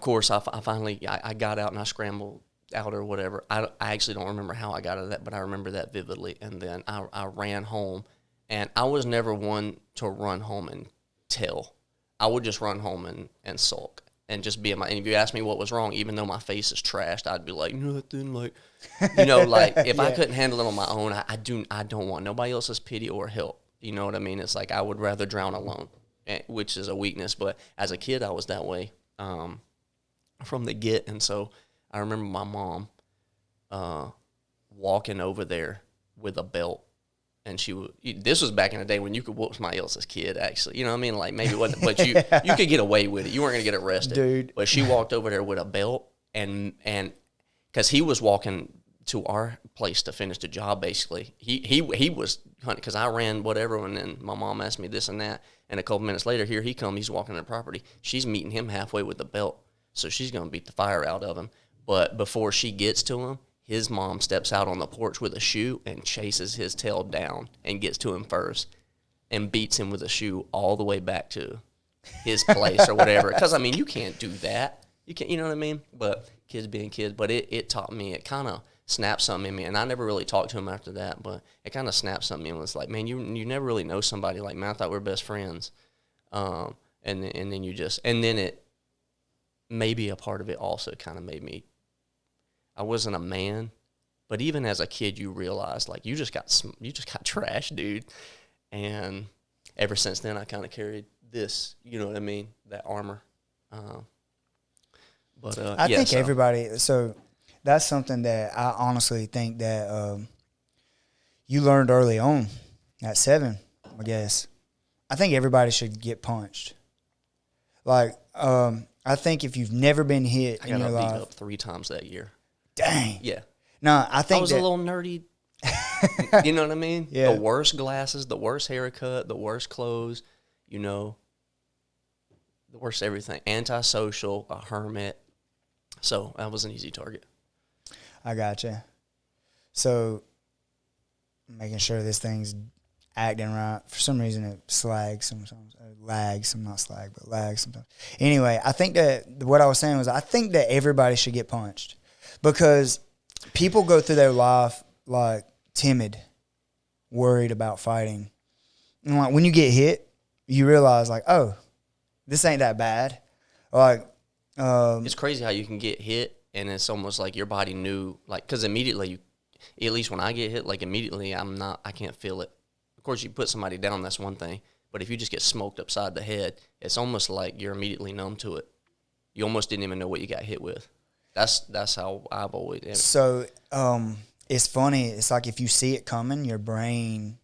course, I finally got out and I scrambled out or whatever. I actually don't remember how I got out of that, but I remember that vividly. And then I ran home, and I was never one to run home and tell. I would just run home and sulk and just be in my. And if you ask me what was wrong, even though my face is trashed, I'd be like, nothing. Like, like if I couldn't handle it on my own, I don't want nobody else's pity or help. You know what I mean? It's like I would rather drown alone, which is a weakness. But as a kid, I was that way from the get. And so I remember my mom walking over there with a belt. And this was back in the day when you could whoop somebody else's kid, actually. You know what I mean? Like, maybe it wasn't, but you could get away with it. You weren't going to get arrested. Dude. But she walked over there with a belt, and because he was walking to our place to finish the job, basically. He was hunting, because I ran whatever, and then my mom asked me this and that. And a couple minutes later, here he comes. He's walking on the property. She's meeting him halfway with the belt. So she's going to beat the fire out of him. But before she gets to him, his mom steps out on the porch with a shoe and chases his tail down and gets to him first and beats him with a shoe all the way back to his place or whatever. Because, I mean, you can't do that. You can't, you know what I mean? But kids being kids. But it taught me, it kind of snapped something in me. And I never really talked to him after that, but it kind of snapped something in me. It was like, man, you never really know somebody. Like, man, I thought we were best friends. And then you just, and then it, maybe a part of it also kind of made me, I wasn't a man, but even as a kid, you realize, like, you just got trashed, dude. And ever since then, I kind of carried this, you know what I mean, that armor. I think everybody. So that's something that I honestly think that you learned early on, at 7, I guess. I think everybody should get punched. Like, I think if you've never been hit in your life, I got beat up 3 times that year. Dang. Yeah. No, I think I was a little nerdy. You know what I mean? Yeah. The worst glasses, the worst haircut, the worst clothes, the worst everything. Antisocial, a hermit. So I was an easy target. I gotcha. So making sure this thing's acting right. For some reason, it slags sometimes. Lags. I'm not slag, but lags sometimes. Anyway, I think that what I was saying was I think that everybody should get punched because people go through their life like timid, worried about fighting. And like when you get hit, you realize like, oh, this ain't that bad. Like, it's crazy how you can get hit and it's almost like your body knew, like, because immediately, at least when I get hit, like immediately I can't feel it. Of course, you put somebody down, that's one thing. But if you just get smoked upside the head, it's almost like you're immediately numb to it. You almost didn't even know what you got hit with. That's how I've always. So it's funny. It's like if you see it coming, your brain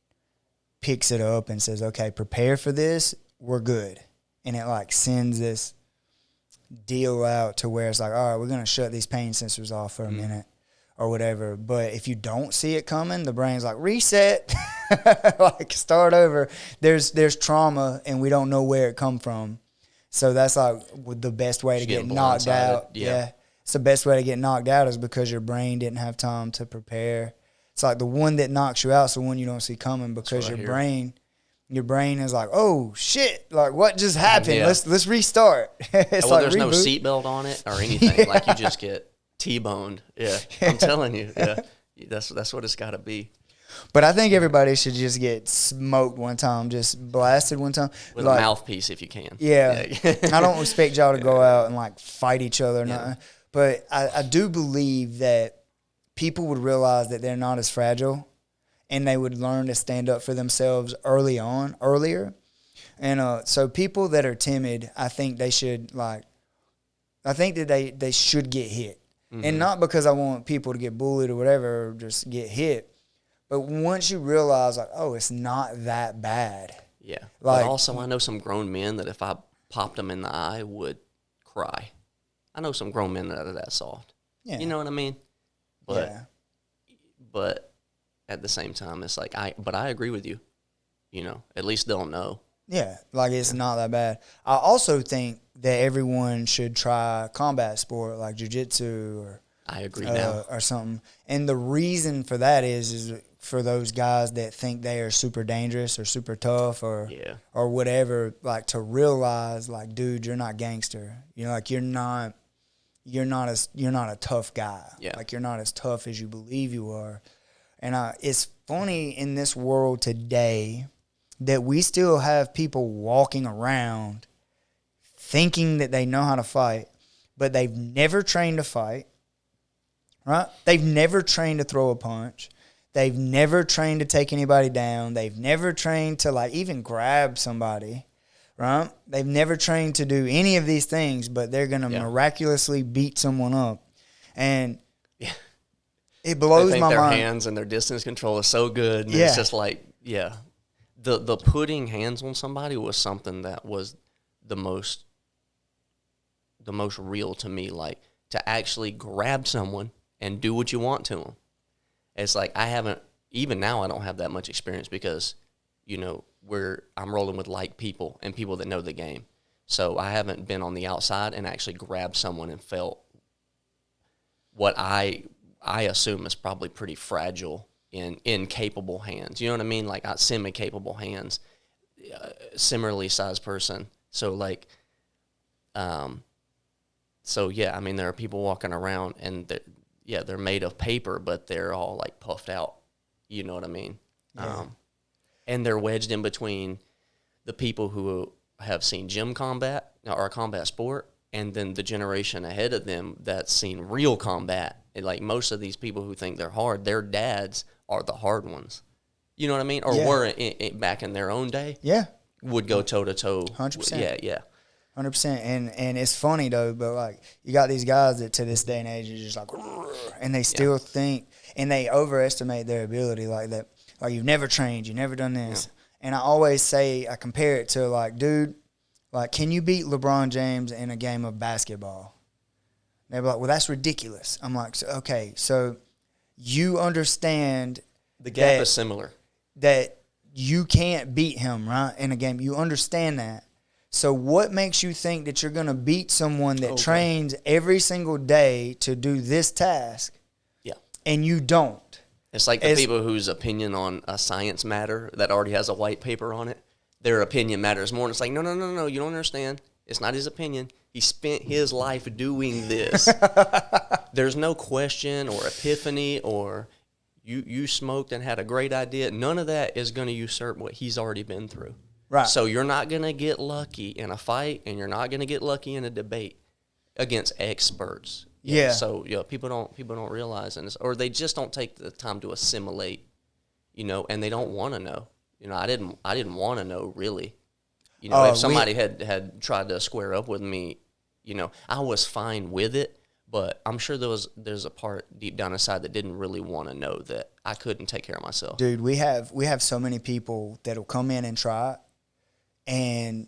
picks it up and says, "Okay, prepare for this. We're good," and it like sends this deal out to where it's like, "All right, we're gonna shut these pain sensors off for a minute." Or whatever, but if you don't see it coming, the brain's like reset, like start over. There's trauma, and we don't know where it come from, so that's like the best way to get knocked out. Yeah, it's the best way to get knocked out is because your brain didn't have time to prepare. It's like the one that knocks you out is the one you don't see coming because your brain is like, oh shit, like what just happened? Yeah. Let's restart. It's well, like there's reboot. no seatbelt on it or anything. Like you just get T-boned. Yeah, I'm telling you. Yeah, that's what it's got to be. But I think everybody should just get smoked one time, just blasted one time. With a mouthpiece if you can. Yeah. I don't expect y'all to go out and like fight each other. Yeah. But I do believe that people would realize that they're not as fragile and they would learn to stand up for themselves earlier. And so people that are timid, I think they should they should get hit. Mm-hmm. And not because I want people to get bullied or whatever, or just get hit. But once you realize, like, oh, it's not that bad. Yeah. Like, but also, I know some grown men that if I popped them in the eye would cry. I know some grown men that are that soft. Yeah. You know what I mean? But at the same time, it's like, I agree with you. You know, at least they'll know. Yeah, like it's not that bad. I also think that everyone should try combat sport like jiu-jitsu or I agree now or something. And the reason for that is for those guys that think they are super dangerous or super tough or whatever, like to realize like, dude, you're not gangster. You know, like you're not a tough guy. Yeah. Like you're not as tough as you believe you are. And it's funny in this world today that we still have people walking around thinking that they know how to fight, but they've never trained to fight, right? They've never trained to throw a punch. They've never trained to take anybody down. They've never trained to like even grab somebody, right? They've never trained to do any of these things, but they're going to miraculously beat someone up. And it blows my mind. Their hands and their distance control is so good. And it's just like, The putting hands on somebody was something that was the most real to me, like to actually grab someone and do what you want to them. It's like even now I don't have that much experience because, you know, I'm rolling with like people and people that know the game. So I haven't been on the outside and actually grabbed someone and felt what I assume is probably pretty fragile in capable hands. You know what I mean? Like semi-capable hands, similarly sized person. So like, I mean, there are people walking around and they're made of paper, but they're all like puffed out. You know what I mean? Yeah. And they're wedged in between the people who have seen gym combat or combat sport and then the generation ahead of them that's seen real combat. And like most of these people who think they're hard, their dads are the hard ones. You know what I mean? Or were back in their own day. Yeah. Would go toe-to-toe. 100%. Yeah. 100%. And it's funny, though, but, like, you got these guys that to this day and age are just like, and they still think, and they overestimate their ability like that. Like, you've never trained, you've never done this. Yeah. And I always say, I compare it to, like, dude, like, can you beat LeBron James in a game of basketball? They'd be like, well, that's ridiculous. I'm like, okay, so you understand the gap is similar. That you can't beat him, right, in a game. You understand that. So what makes you think that you're going to beat someone that trains every single day to do this task? Yeah. And you don't. It's like the people whose opinion on a science matter that already has a white paper on it, their opinion matters more. And it's like, no, you don't understand. It's not his opinion. He spent his life doing this. There's no question or epiphany or you smoked and had a great idea. None of that is going to usurp what he's already been through. Right. So you're not going to get lucky in a fight, and you're not going to get lucky in a debate against experts. Yeah. So people don't realize, or they just don't take the time to assimilate, and they don't want to know. I didn't want to know really. If somebody had tried to square up with me, I was fine with it, but I'm sure there's a part deep down inside that didn't really want to know that I couldn't take care of myself. Dude, we have so many people that'll come in and try it, and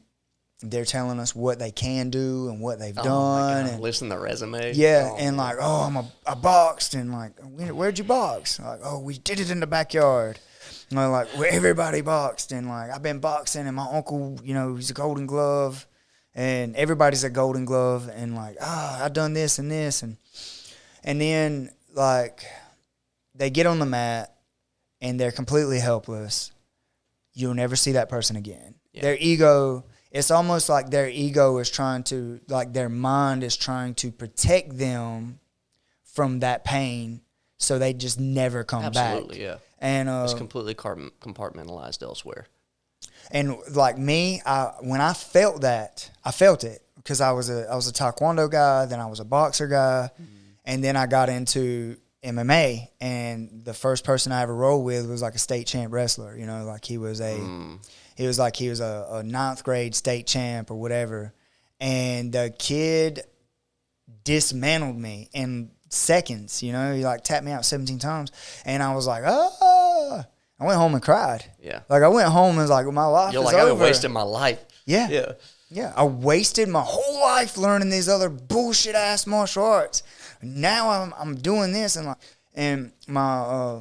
they're telling us what they can do and what they've done. And listen to the resume. Yeah, and like, I boxed, and like, where'd you box? Like, we did it in the backyard. Like, where everybody boxed, and like, I've been boxing, and my uncle, he's a Golden Glove, and everybody's a Golden Glove, and like, I done this and this, and then like, they get on the mat, and they're completely helpless. You'll never see that person again. Yeah. Their ego. It's almost like their ego is trying to, like their mind is trying to protect them from that pain, so they just never come back. Absolutely, yeah. And it's completely compartmentalized elsewhere. And like me, when I felt that, I felt it because I was a Taekwondo guy, then I was a boxer guy, and then I got into MMA. And the first person I ever rolled with was like a state champ wrestler. Like he was a. He was a ninth grade state champ or whatever. And the kid dismantled me in seconds, He like tapped me out 17 times. And I was like, I went home and cried. Yeah. Like I went home and was like, my life is over. I've been wasting my life. Yeah. Yeah. Yeah. I wasted my whole life learning these other bullshit ass martial arts. Now I'm doing this and my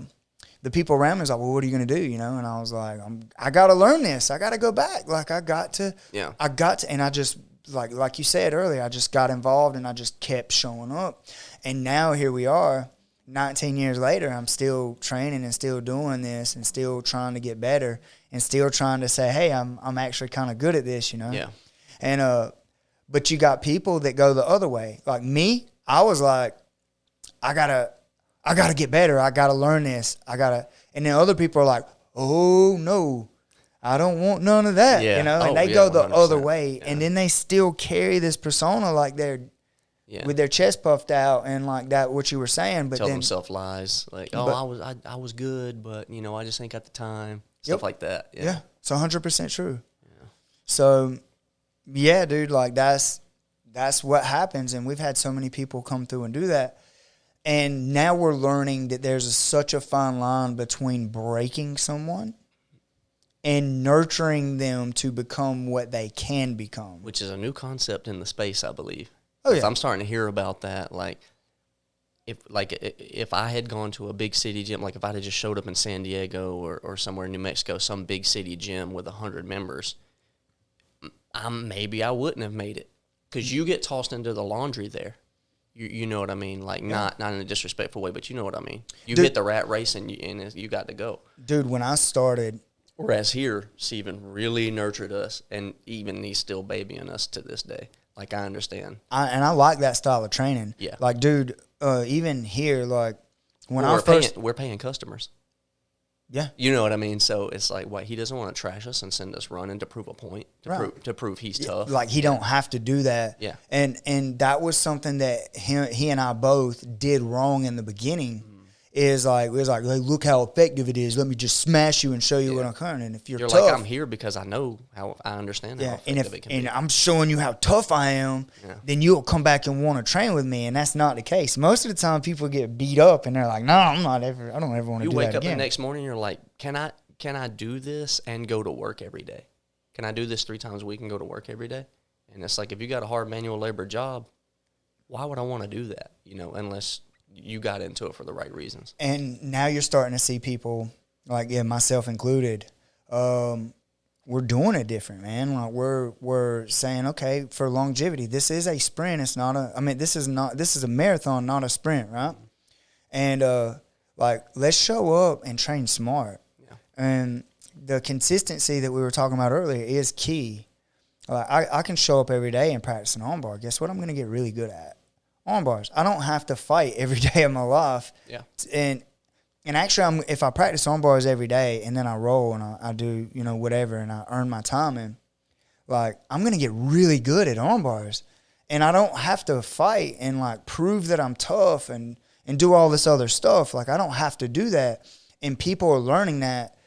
the people around me was like, well, what are you going to do? And I was like, I got to learn this. I got to go back. Like I got to, and I just, like you said earlier, I just got involved and I just kept showing up. And now here we are 19 years later, I'm still training and still doing this and still trying to get better and still trying to say, hey, I'm actually kind of good at this, Yeah. And, but you got people that go the other way. Like me, I was like, I gotta get better. I gotta learn this. And then other people are like, oh no, I don't want none of that. And they go the other way. Yeah. And then they still carry this persona like they're with their chest puffed out and like that, what you were saying. But tell themselves lies. Like, I was good, but I just ain't got the time. Stuff like that. Yeah. It's 100% true. Yeah. So yeah, dude, like that's what happens. And we've had so many people come through and do that. And now we're learning that there's such a fine line between breaking someone and nurturing them to become what they can become. Which is a new concept in the space, I believe. Oh, yeah. I'm starting to hear about that. Like, if I had gone to a big city gym, like if I had just showed up in San Diego or somewhere in New Mexico, some big city gym with 100 members, maybe I wouldn't have made it. Because you get tossed into the laundry there. You know what I mean? Like, not in a disrespectful way, but you know what I mean. You hit the rat race and you got to go. Dude, when I started... Whereas here, Steven really nurtured us, and even he's still babying us to this day. Like, I understand. And I like that style of training. Yeah. Like, dude, even here, like, when we're paying customers. Yeah. You know what I mean? So it's like, he doesn't want to trash us and send us running to prove a point, to prove he's tough. Like, he don't have to do that. Yeah. And that was something that he and I both did wrong in the beginning. Is like, it was like, hey, look how effective it is. Let me just smash you and show you what I'm coming. And if you're tough, like, I'm here because I know how I understand how effective it can be. I'm showing you how tough I am, then you'll come back and want to train with me. And that's not the case. Most of the time, people get beat up and they're like, no, I don't ever want to do that again. You wake up the next morning, you're like, can I do this and go to work every day? Can I do this 3 times a week and go to work every day? And it's like, if you got a hard manual labor job, why would I want to do that? Unless you got into it for the right reasons. And now you're starting to see people, like, myself included, we're doing it different, man. Like, we're saying, okay, for longevity, this is a sprint. It's not this is a marathon, not a sprint, right? And like Like, let's show up and train smart. Yeah. And the consistency that we were talking about earlier is key. Like, I can show up every day and practice an arm bar. Guess what I'm going to get really good at? Arm bars. I don't have to fight every day of my life. Yeah. And actually, if I practice arm bars every day and then I roll and I do, whatever, and I earn my timing, like, I'm going to get really good at arm bars. And I don't have to fight and, like, prove that I'm tough and do all this other stuff. Like, I don't have to do that. And people are learning that.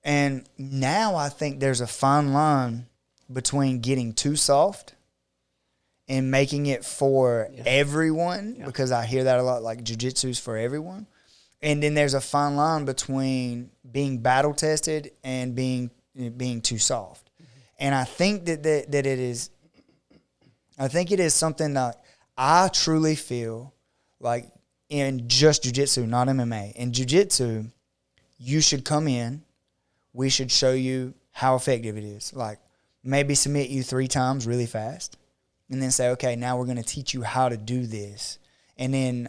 And now I think there's a fine line between getting too soft and making it for everyone, because I hear that a lot, like jiu-jitsu's for everyone. And then there's a fine line between being battle tested and being too soft. And I think that it is, I think it is something that I truly feel like in just jiu-jitsu, not MMA. In jiu-jitsu, you should come in, we should show you how effective it is. Like, maybe submit you 3 times really fast and then say, okay, now we're going to teach you how to do this. And then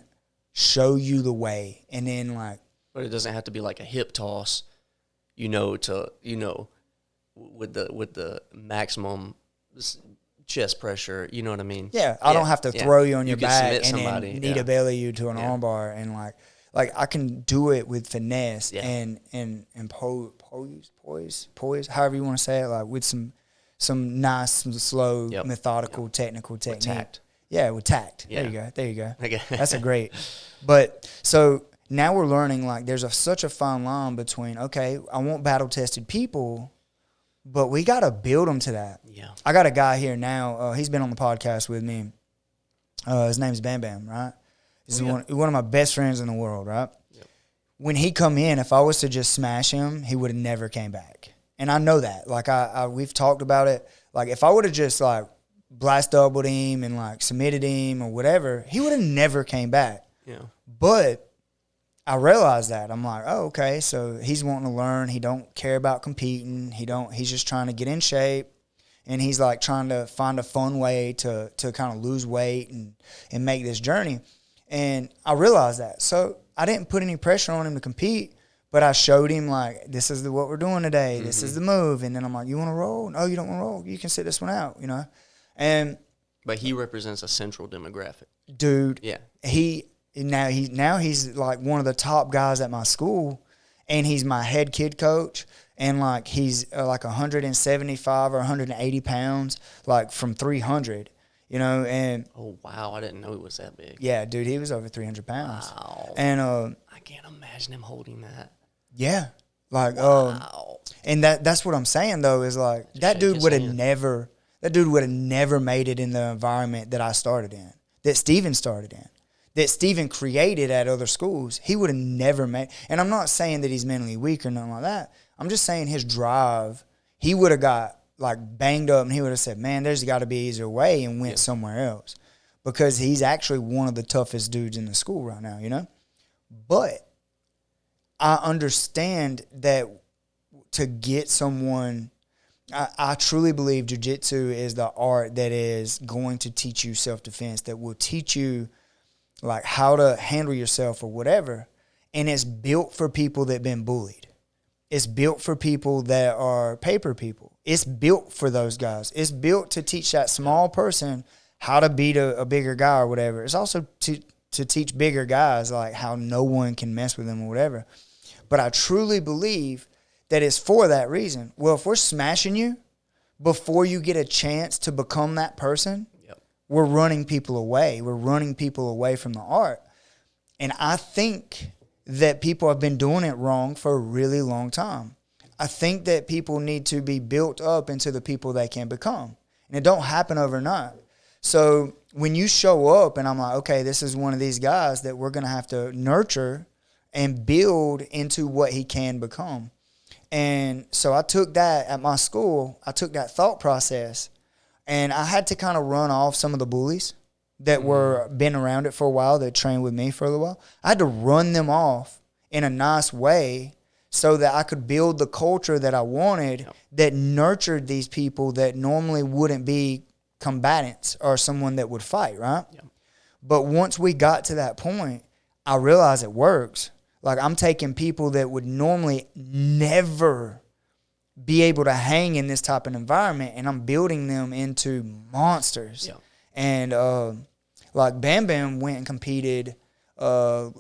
show you the way, and then like. But it doesn't have to be like a hip toss, with the maximum chest pressure. You know what I mean? Yeah, I don't have to throw you on your back and somebody, then knee to belly you to an arm bar, and like I can do it with finesse and poise, however you want to say it, like with some nice, some slow, methodical, technical technique. With tact. Yeah, with tact. Yeah. There you go. Okay. That's a great. But so now we're learning, like, there's such a fine line between, okay, I want battle-tested people, but we got to build them to that. Yeah. I got a guy here now. He's been on the podcast with me. His name's Bam Bam, right? He's one of my best friends in the world, right? Yep. When he come in, if I was to just smash him, he would have never came back. And I know that. Like, we've talked about it. Like, if I would have just, like, blast doubled him and, like, submitted him or whatever, he would have never came back. Yeah. But I realized that. I'm like, oh, okay, so he's wanting to learn. He don't care about competing. He's just trying to get in shape. And he's, like, trying to find a fun way to kind of lose weight and make this journey. And I realized that. So I didn't put any pressure on him to compete, but I showed him, like, this is what we're doing today. Mm-hmm. This is the move. And then I'm like, you want to roll? No, you don't want to roll. You can sit this one out, But he represents a central demographic. Dude. Yeah. Now he's like one of the top guys at my school, and he's my head kid coach. And, like, he's like 175 or 180 pounds, like, from 300. And oh wow, I didn't know he was that big. Yeah, dude, he was over 300 pounds. Wow. And I can't imagine him holding that. Yeah, like wow. And that's what I'm saying though, is like Just that dude would have never made it in the environment that I started in, that Steven started in, that Steven created at other schools. He would have never made. And I'm not saying that he's mentally weak or nothing like that. I'm just saying his drive. He would have got, like, banged up, and he would have said, man, there's got to be an easier way, and went somewhere else, because he's actually one of the toughest dudes in the school right now, But I understand that to get someone, I truly believe jiu-jitsu is the art that is going to teach you self-defense, that will teach you, like, how to handle yourself or whatever, and it's built for people that have been bullied. It's built for people that are paper people. It's built for those guys. It's built to teach that small person how to beat a bigger guy or whatever. It's also to teach bigger guys, like, how no one can mess with them or whatever. But I truly believe that it's for that reason. Well, if we're smashing you before you get a chance to become that person, we're running people away. We're running people away from the art. And I think that people have been doing it wrong for a really long time. I think that people need to be built up into the people they can become. And it don't happen overnight. So when you show up and I'm like, okay, this is one of these guys that we're going to have to nurture and build into what he can become. And so I took that at my school. I took that thought process, and I had to kind of run off some of the bullies that were been around it for a while, that trained with me for a little while. I had to run them off in a nice way so that I could build the culture that I wanted, that nurtured these people that normally wouldn't be combatants or someone that would fight, right? But once we got to that point, I realized it works. Like, I'm taking people that would normally never be able to hang in this type of environment, and I'm building them into monsters. Yeah. And like Bam Bam went and competed 2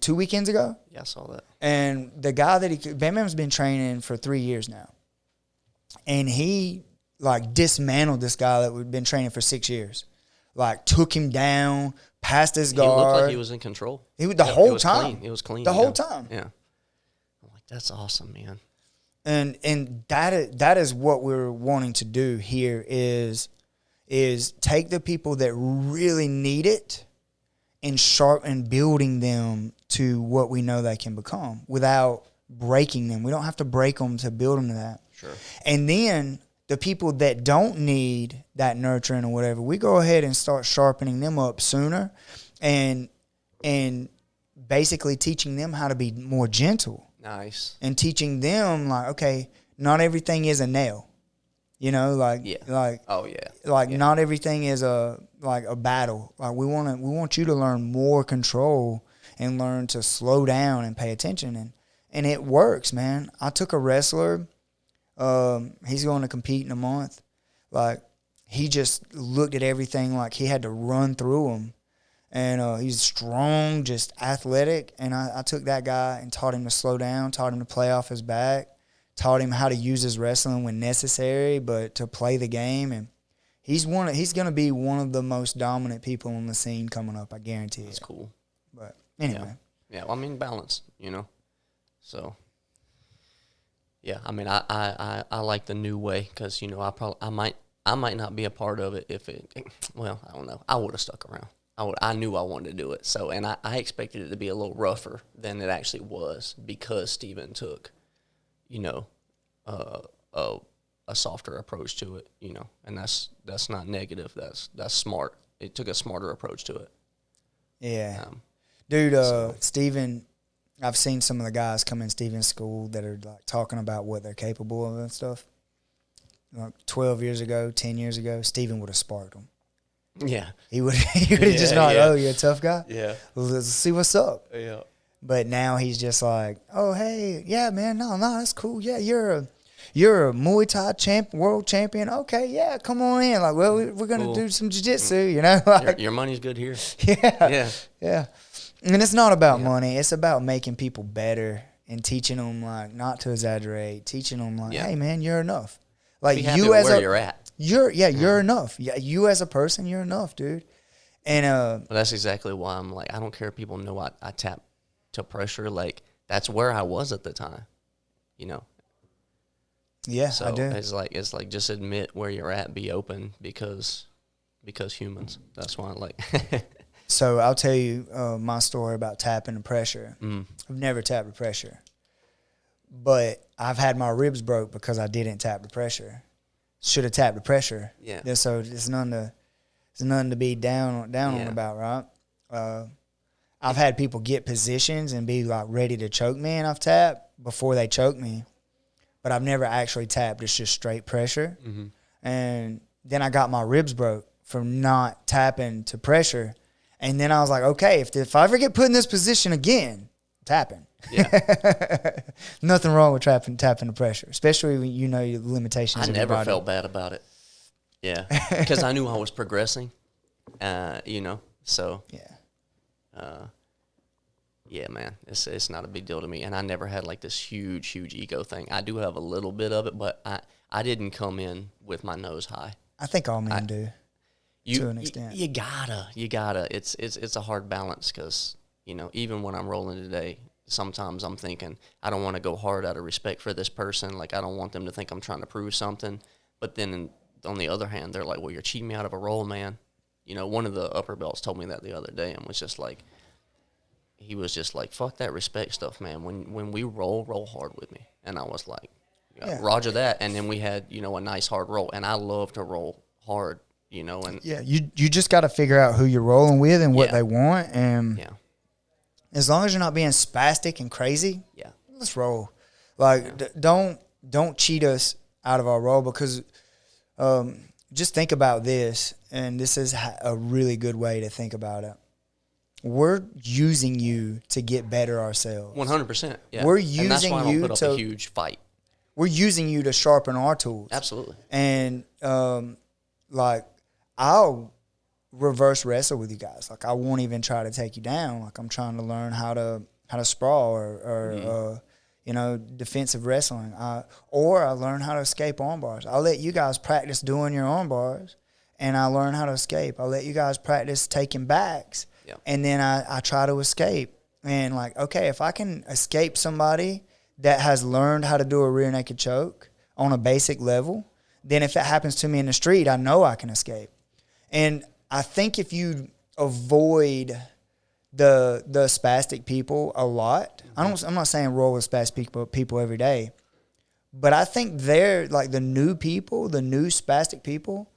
weekends ago. Yeah, I saw that. And the guy that Bam Bam's been training for 3 years now, and he like dismantled this guy that had been training for 6 years. Like, took him down, passed his guard. He looked like he was in control. He was the whole time. Clean. It was clean. The whole time. Yeah. I'm like, that's awesome, man. And that is what we're wanting to do here is take the people that really need it and building them to what we know they can become without breaking them. We don't have to break them to build them to that. Sure. And then the people that don't need that nurturing or whatever, we go ahead and start sharpening them up sooner and basically teaching them how to be more gentle. Nice. And teaching them, like, okay, not everything is a nail. You know, like, Yeah. like, Oh, yeah. like Yeah. not everything is a battle. Like, we want you to learn more control and learn to slow down and pay attention. And it works, man. I took a wrestler. He's going to compete in a month. Like, he just looked at everything like he had to run through them. And he's strong, just athletic. And I took that guy and taught him to slow down, taught him to play off his back, taught him how to use his wrestling when necessary, but to play the game. And he's going to be one of the most dominant people on the scene coming up, I guarantee it. That's cool. But anyway. Yeah, well, I mean, balance, you know. So, yeah, I mean, I like the new way because, you know, I might not be a part of it if it, well, I don't know. I would have stuck around. I knew I wanted to do it. So, and I expected it to be a little rougher than it actually was because Steven took, you know, a softer approach to it, you know, and that's not negative. That's smart. It took a smarter approach to it. Yeah. Dude, Steven, I've seen some of the guys come in Steven's school that are like talking about what they're capable of and stuff. Like 12 years ago, 10 years ago, Steven would have sparked them. Yeah. He would have just been like, oh, you're a tough guy? Yeah. Well, let's see what's up. Yeah. But now he's just like, oh, hey, yeah, man, no, that's cool. Yeah, you're a Muay Thai world champion. Okay, yeah, come on in. Like, well, we're going to do some jiu-jitsu, you know? Like, your money's good here. Yeah. Yeah. And it's not about money. It's about making people better and teaching them, like, not to exaggerate, teaching them, like, hey, man, you're enough. Like, you as where you're at. You're enough. Yeah, you as a person, you're enough, dude. And well, that's exactly why I'm like, I don't care if people know I tap to pressure. Like, that's where I was at the time, you know. Yeah, so I do. It's like just admit where you're at, be open because humans. That's why I like. So I'll tell you my story about tapping the pressure. Mm. I've never tapped the pressure, but I've had my ribs broke because I didn't tap the pressure. Should have tapped the pressure. Yeah. So it's nothing to be down on about, right? I've had people get positions and be like ready to choke me, and I've tapped before they choke me, but I've never actually tapped. It's just straight pressure. Mm-hmm. And then I got my ribs broke from not tapping to pressure. And then I was like, okay, if I ever get put in this position again, tapping. Yeah. Nothing wrong with tapping the pressure, especially when you know your limitations. I never felt bad about it. Yeah, because I knew I was progressing. You know, so yeah. Yeah, man, it's not a big deal to me, and I never had like this huge ego thing. I do have a little bit of it, but I didn't come in with my nose high. I think all men do. To an extent. You gotta. It's a hard balance because, you know, even when I'm rolling today, sometimes I'm thinking I don't want to go hard out of respect for this person. Like, I don't want them to think I'm trying to prove something. But then on the other hand, they're like, well, you're cheating me out of a roll, man. You know, one of the upper belts told me that the other day and was just like, he was just like, fuck that respect stuff, man. When we roll hard with me. And I was like, roger that. And then we had, you know, a nice hard roll. And I love to roll hard, you know. And yeah, you just got to figure out who you're rolling with and what they want. And as long as you're not being spastic and crazy, let's roll. Like, don't cheat us out of our roll, because just think about this, and this is a really good way to think about it. we're using you to get better ourselves. 100%. Yeah. We're and that's why I using don't you put up a huge fight. We're using you to sharpen our tools. Absolutely. And like I'll reverse wrestle with you guys. Like I won't even try to take you down. Like I'm trying to learn how to sprawl or defensive wrestling. Or I learn how to escape arm bars. I'll let you guys practice doing your arm bars, and I learn how to escape. I'll let you guys practice taking backs, and then I try to escape. And like, okay, if I can escape somebody that has learned how to do a rear naked choke on a basic level, then if it happens to me in the street, I know I can escape. And I think if you avoid the spastic people a lot, I'm not saying roll with spastic people every day, but I think they're like the new spastic people,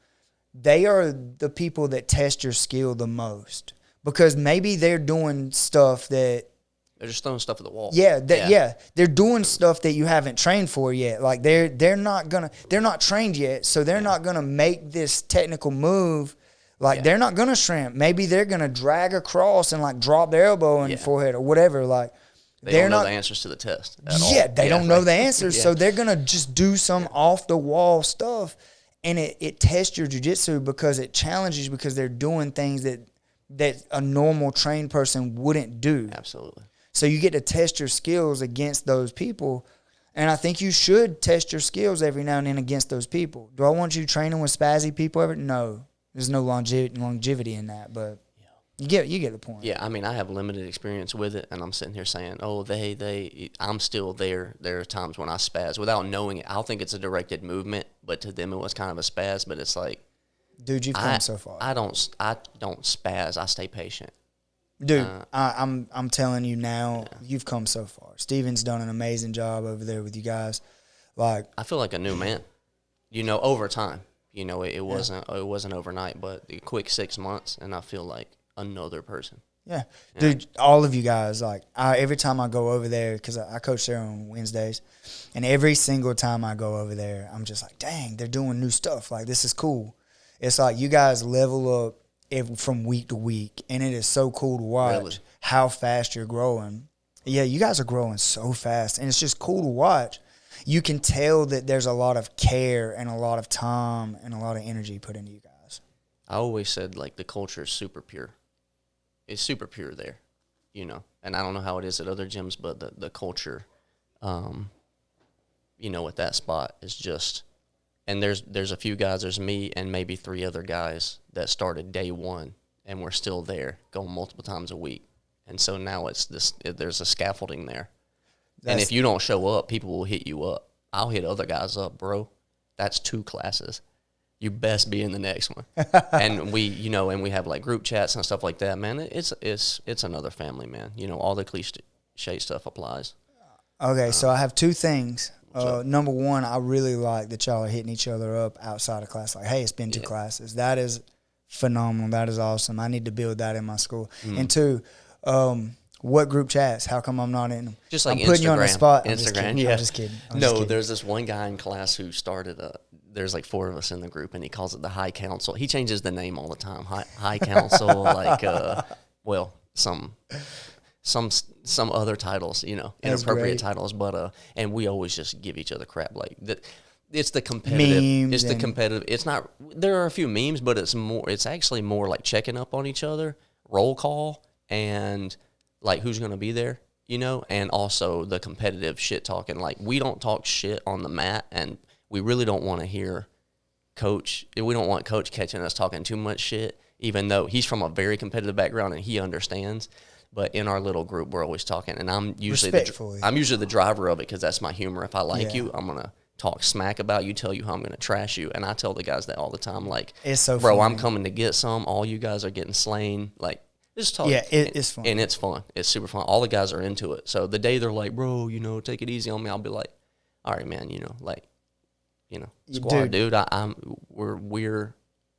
they are the people that test your skill the most, because maybe they're doing stuff that they're just throwing stuff at the wall. Yeah, they're doing stuff that you haven't trained for yet. Like they're not trained yet, so they're not gonna make this technical move. Like they're not gonna shrimp. Maybe they're gonna drag across and like drop their elbow in the forehead or whatever. Like they don't know the answers to the test at all. Yeah, they don't know the answers, so they're gonna just do some off the wall stuff, and it tests your jiu-jitsu because it challenges you, because they're doing things that a normal trained person wouldn't do. Absolutely. So you get to test your skills against those people. And I think you should test your skills every now and then against those people. Do I want you training with spazzy people ever? No. There's no longevity in that, but you get the point. Yeah, I mean, I have limited experience with it, and I'm sitting here saying, oh, I'm still there. There are times when I spaz without knowing it. I'll think it's a directed movement, but to them it was kind of a spaz, but it's like, dude, you've come so far. I don't spaz. I stay patient. Dude, I'm telling you now, you've come so far. Steven's done an amazing job over there with you guys. Like, I feel like a new man, over time. It wasn't overnight, but a quick 6 months, and I feel like another person. Yeah. Dude, all of you guys, like, every time I go over there, because I coach there on Wednesdays, and every single time I go over there, I'm just like, dang, they're doing new stuff. Like, this is cool. It's like you guys level up from week to week, and it is so cool to watch how fast you're growing. Yeah, you guys are growing so fast, and it's just cool to watch. You can tell that there's a lot of care and a lot of time and a lot of energy put into you guys. I always said, like, the culture is super pure. It's super pure there, and I don't know how it is at other gyms, but the culture, at that spot is just. And there's a few guys, there's me and maybe 3 other guys that started day one, and we're still there, going multiple times a week. And so now there's a scaffolding there. And if you don't show up, people will hit you up. I'll hit other guys up, bro. That's 2 classes. You best be in the next one. And we have like group chats and stuff like that, man. It's another family, man. All the cliche stuff applies. Okay, so I have 2 things. Number one, I really like that y'all are hitting each other up outside of class. Like, hey, it's been 2 classes. That is phenomenal. That is awesome. I need to build that in my school. And 2, what group chats? How come I'm not in them? Just like I'm putting you on the spot. Instagram, I'm just kidding. I'm just kidding. There's this one guy in class who started there's like 4 of us in the group, and he calls it the High Council. He changes the name all the time. High Council, like, some other titles, inappropriate titles, but and we always just give each other crap like that. It's the competitive. Memes it's the competitive. It's not. There are a few memes, but it's actually more like checking up on each other, roll call, and like who's gonna be there, and also the competitive shit talking. Like, we don't talk shit on the mat, and we really don't want to hear coach. We don't want coach catching us talking too much shit, even though he's from a very competitive background and he understands. But in our little group, we're always talking, and I'm usually the driver of it, because that's my humor. If I like you, I'm gonna talk smack about you, tell you how I'm gonna trash you, and I tell the guys that all the time. Like, it's so bro, funny. I'm coming to get some. All you guys are getting slain. Like, just talk. Yeah, it's fun, and it's fun. It's super fun. All the guys are into it. So the day they're like, bro, take it easy on me, I'll be like, all right, man, squad, dude.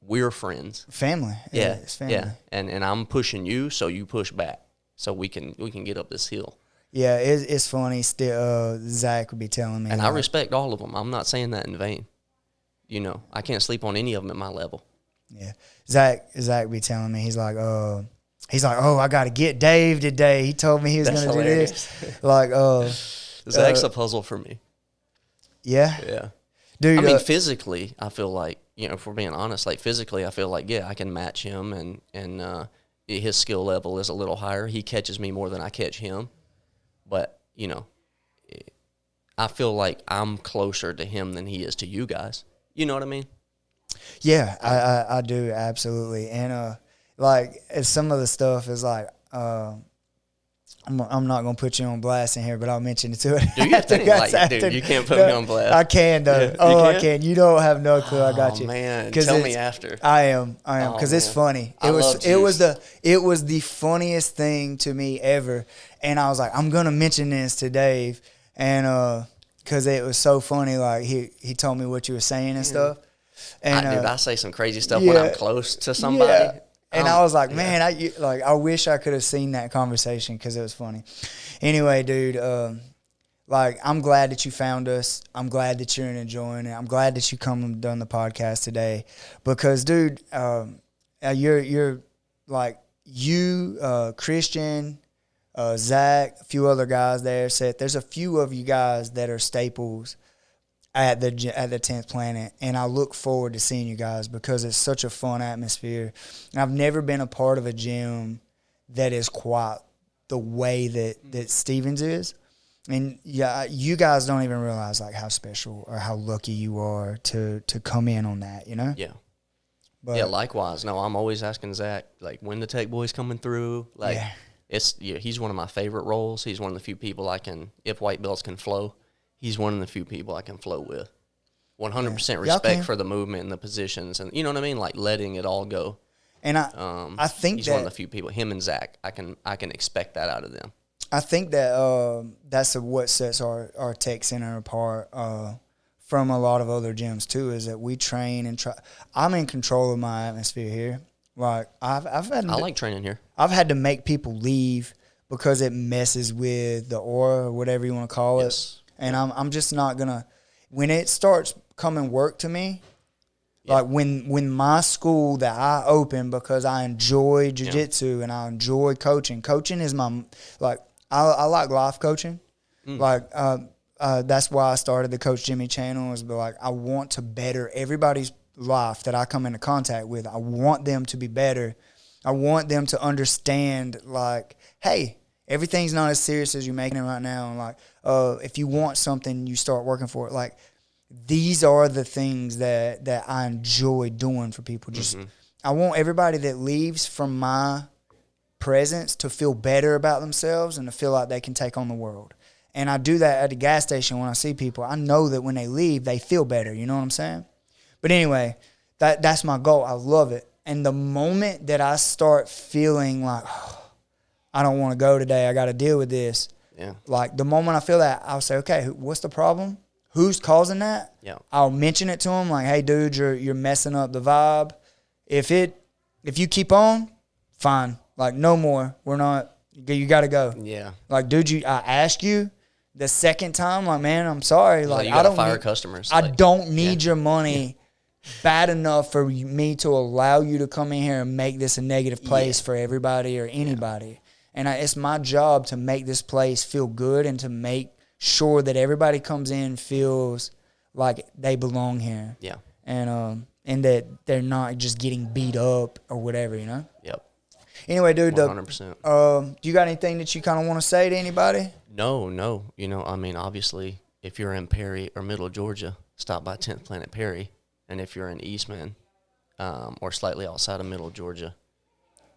We're friends. Family. Yeah, it's family. Yeah, and I'm pushing you, so you push back. So we can get up this hill. Yeah, it's funny. Still, Zach would be telling me, and I respect all of them. I'm not saying that in vain. I can't sleep on any of them at my level. Yeah, Zach be telling me, he's like, he's like, oh, I got to get Dave today. He told me he was going to do this. Like, Zach's a puzzle for me. Yeah. Yeah. Dude, I mean, physically, I feel like, if we're being honest, like physically, I feel like, yeah, I can match him, and his skill level is a little higher. He catches me more than I catch him. But, I feel like I'm closer to him than he is to you guys. You know what I mean? Yeah, I do, absolutely. And, like, some of the stuff is like, I'm not gonna put you on blast in here, but I'll mention it to it. Dude, you can't put me on blast. I can though. Yeah, I can. You don't have no clue. I got you. Man, tell me after. I am because it's funny. It was the funniest thing to me ever, and I was like, I'm gonna mention this to Dave, and because it was so funny. Like he told me what you were saying and stuff. And I say some crazy stuff when I'm close to somebody. Yeah. And I was like, man, I wish I could have seen that conversation because it was funny. Anyway, dude, like, I'm glad that you found us. I'm glad that you're enjoying it. I'm glad that you come and done the podcast today because, dude, you're like you, Christian, Zach, a few other guys there. Seth, there's a few of you guys that are staples at the 10th Planet, and I look forward to seeing you guys because it's such a fun atmosphere. And I've never been a part of a gym that is quite the way that Stevens is. And yeah, you guys don't even realize like how special or how lucky you are to come in on that, Yeah. But, yeah, likewise. No, I'm always asking Zach, like, when the Tech boys coming through. Like, he's one of my favorite roles. He's one of the few people if white belts can flow, he's one of the few people I can flow with. 100% respect for the movement and the positions, and you know what I mean, like letting it all go. And I think he's one of the few people. Him and Zach, I can expect that out of them. I think that that's what sets our tech center apart from a lot of other gyms too. Is that we train and try. I'm in control of my atmosphere here. Like I like training here. I've had to make people leave because it messes with the aura or whatever you want to call it. And I'm just not gonna. When it starts coming work to me, like when my school that I open because I enjoy jiu-jitsu and I enjoy coaching. Coaching is my I like life coaching. Like that's why I started the Coach Jimmy channel. Is like I want to better everybody's life that I come into contact with. I want them to be better. I want them to understand like, hey, everything's not as serious as you're making it right now. And like, if you want something, you start working for it. Like, these are the things that I enjoy doing for people. Just, I want everybody that leaves from my presence to feel better about themselves and to feel like they can take on the world. And I do that at the gas station when I see people. I know that when they leave, they feel better. You know what I'm saying? But anyway, that's my goal. I love it. And the moment that I start feeling like, I don't want to go today, I got to deal with this. Yeah. Like, the moment I feel that, I'll say, okay, what's the problem? Who's causing that? Yeah. I'll mention it to them, like, hey, dude, you're messing up the vibe. If you keep on, fine. Like, no more. We're not. You got to go. Yeah. Like, dude, I asked you the second time, like, man, I'm sorry. Like, you gotta fire customers. I don't need your money bad enough for me to allow you to come in here and make this a negative place for everybody or anybody. Yeah. And it's my job to make this place feel good and to make sure that everybody comes in feels like they belong here. Yeah. And that they're not just getting beat up or whatever, Yep. Anyway, dude, 100%. Do you got anything that you kind of want to say to anybody? No. I mean, obviously, if you're in Perry or Middle Georgia, stop by 10th Planet Perry. And if you're in Eastman or slightly outside of Middle Georgia,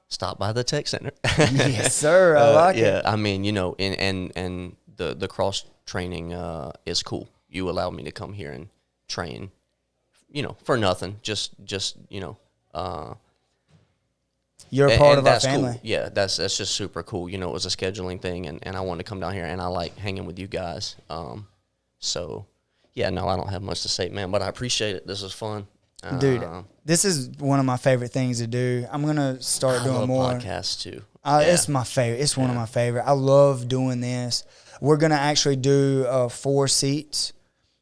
stop by the Tech Center. Yes, sir. I like it. Yeah, I mean, and the cross training is cool. You allow me to come here and train, for nothing. Just you're a part of our family. Cool. Yeah, that's just super cool. It was a scheduling thing, and I wanted to come down here, and I like hanging with you guys. So, yeah, no, I don't have much to say, man, but I appreciate it. This is fun. Dude, this is one of my favorite things to do. I'm going to start doing more. I love podcasts, too. It's my favorite. It's one of my favorite. I love doing this. We're going to actually do 4 seats.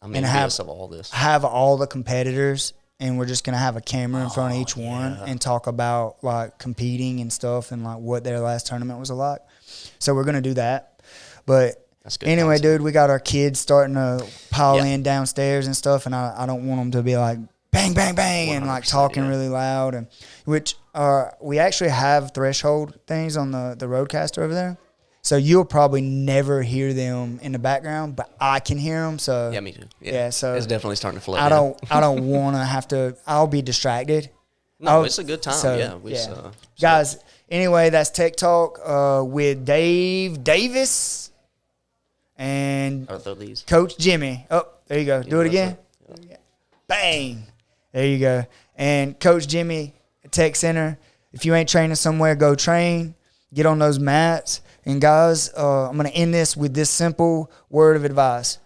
I'm envious of all this. Have all the competitors and we're just going to have a camera in front of each one and talk about like competing and stuff and like what their last tournament was like. So we're going to do that. But anyway, dude, we got our kids starting to pile in downstairs and stuff, and I don't want them to be like bang, bang, bang, and like talking really loud. And which we actually have threshold things on the roadcaster over there. So you'll probably never hear them in the background, but I can hear them. So yeah, me too. Yeah, so it's definitely starting to flow. I don't want to have to. I'll be distracted. No, it's a good time. So, guys. Anyway, that's Tech Talk with Dave Davis and Coach Jimmy. Oh, there you go. Do it again. Yeah. Bang. There you go. And Coach Jimmy at Tech Center. If you ain't training somewhere, go train. Get on those mats. And guys, I'm going to end this with this simple word of advice.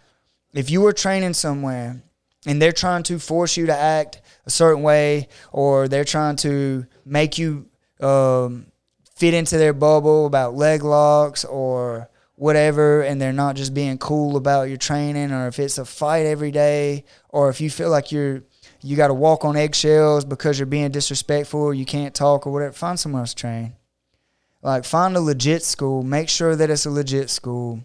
If you are training somewhere and they're trying to force you to act a certain way, or they're trying to make you fit into their bubble about leg locks or whatever, and they're not just being cool about your training, or if it's a fight every day, or if you feel like you got to walk on eggshells because you're being disrespectful or you can't talk or whatever, find somewhere else to train. Like, find a legit school. Make sure that it's a legit school.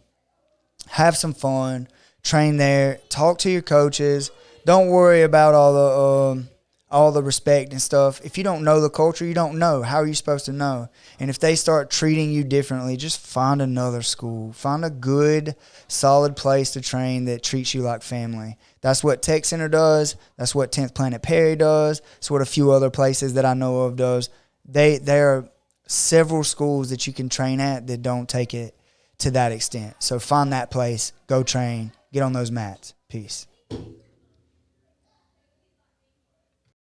Have some fun. Train there. Talk to your coaches. Don't worry about all the respect and stuff. If you don't know the culture, you don't know. How are you supposed to know? And if they start treating you differently, just find another school. Find a good, solid place to train that treats you like family. That's what Tech Center does. That's what 10th Planet Perry does. That's what a few other places that I know of does. There are several schools that you can train at that don't take it to that extent. So find that place. Go train. Get on those mats. Peace.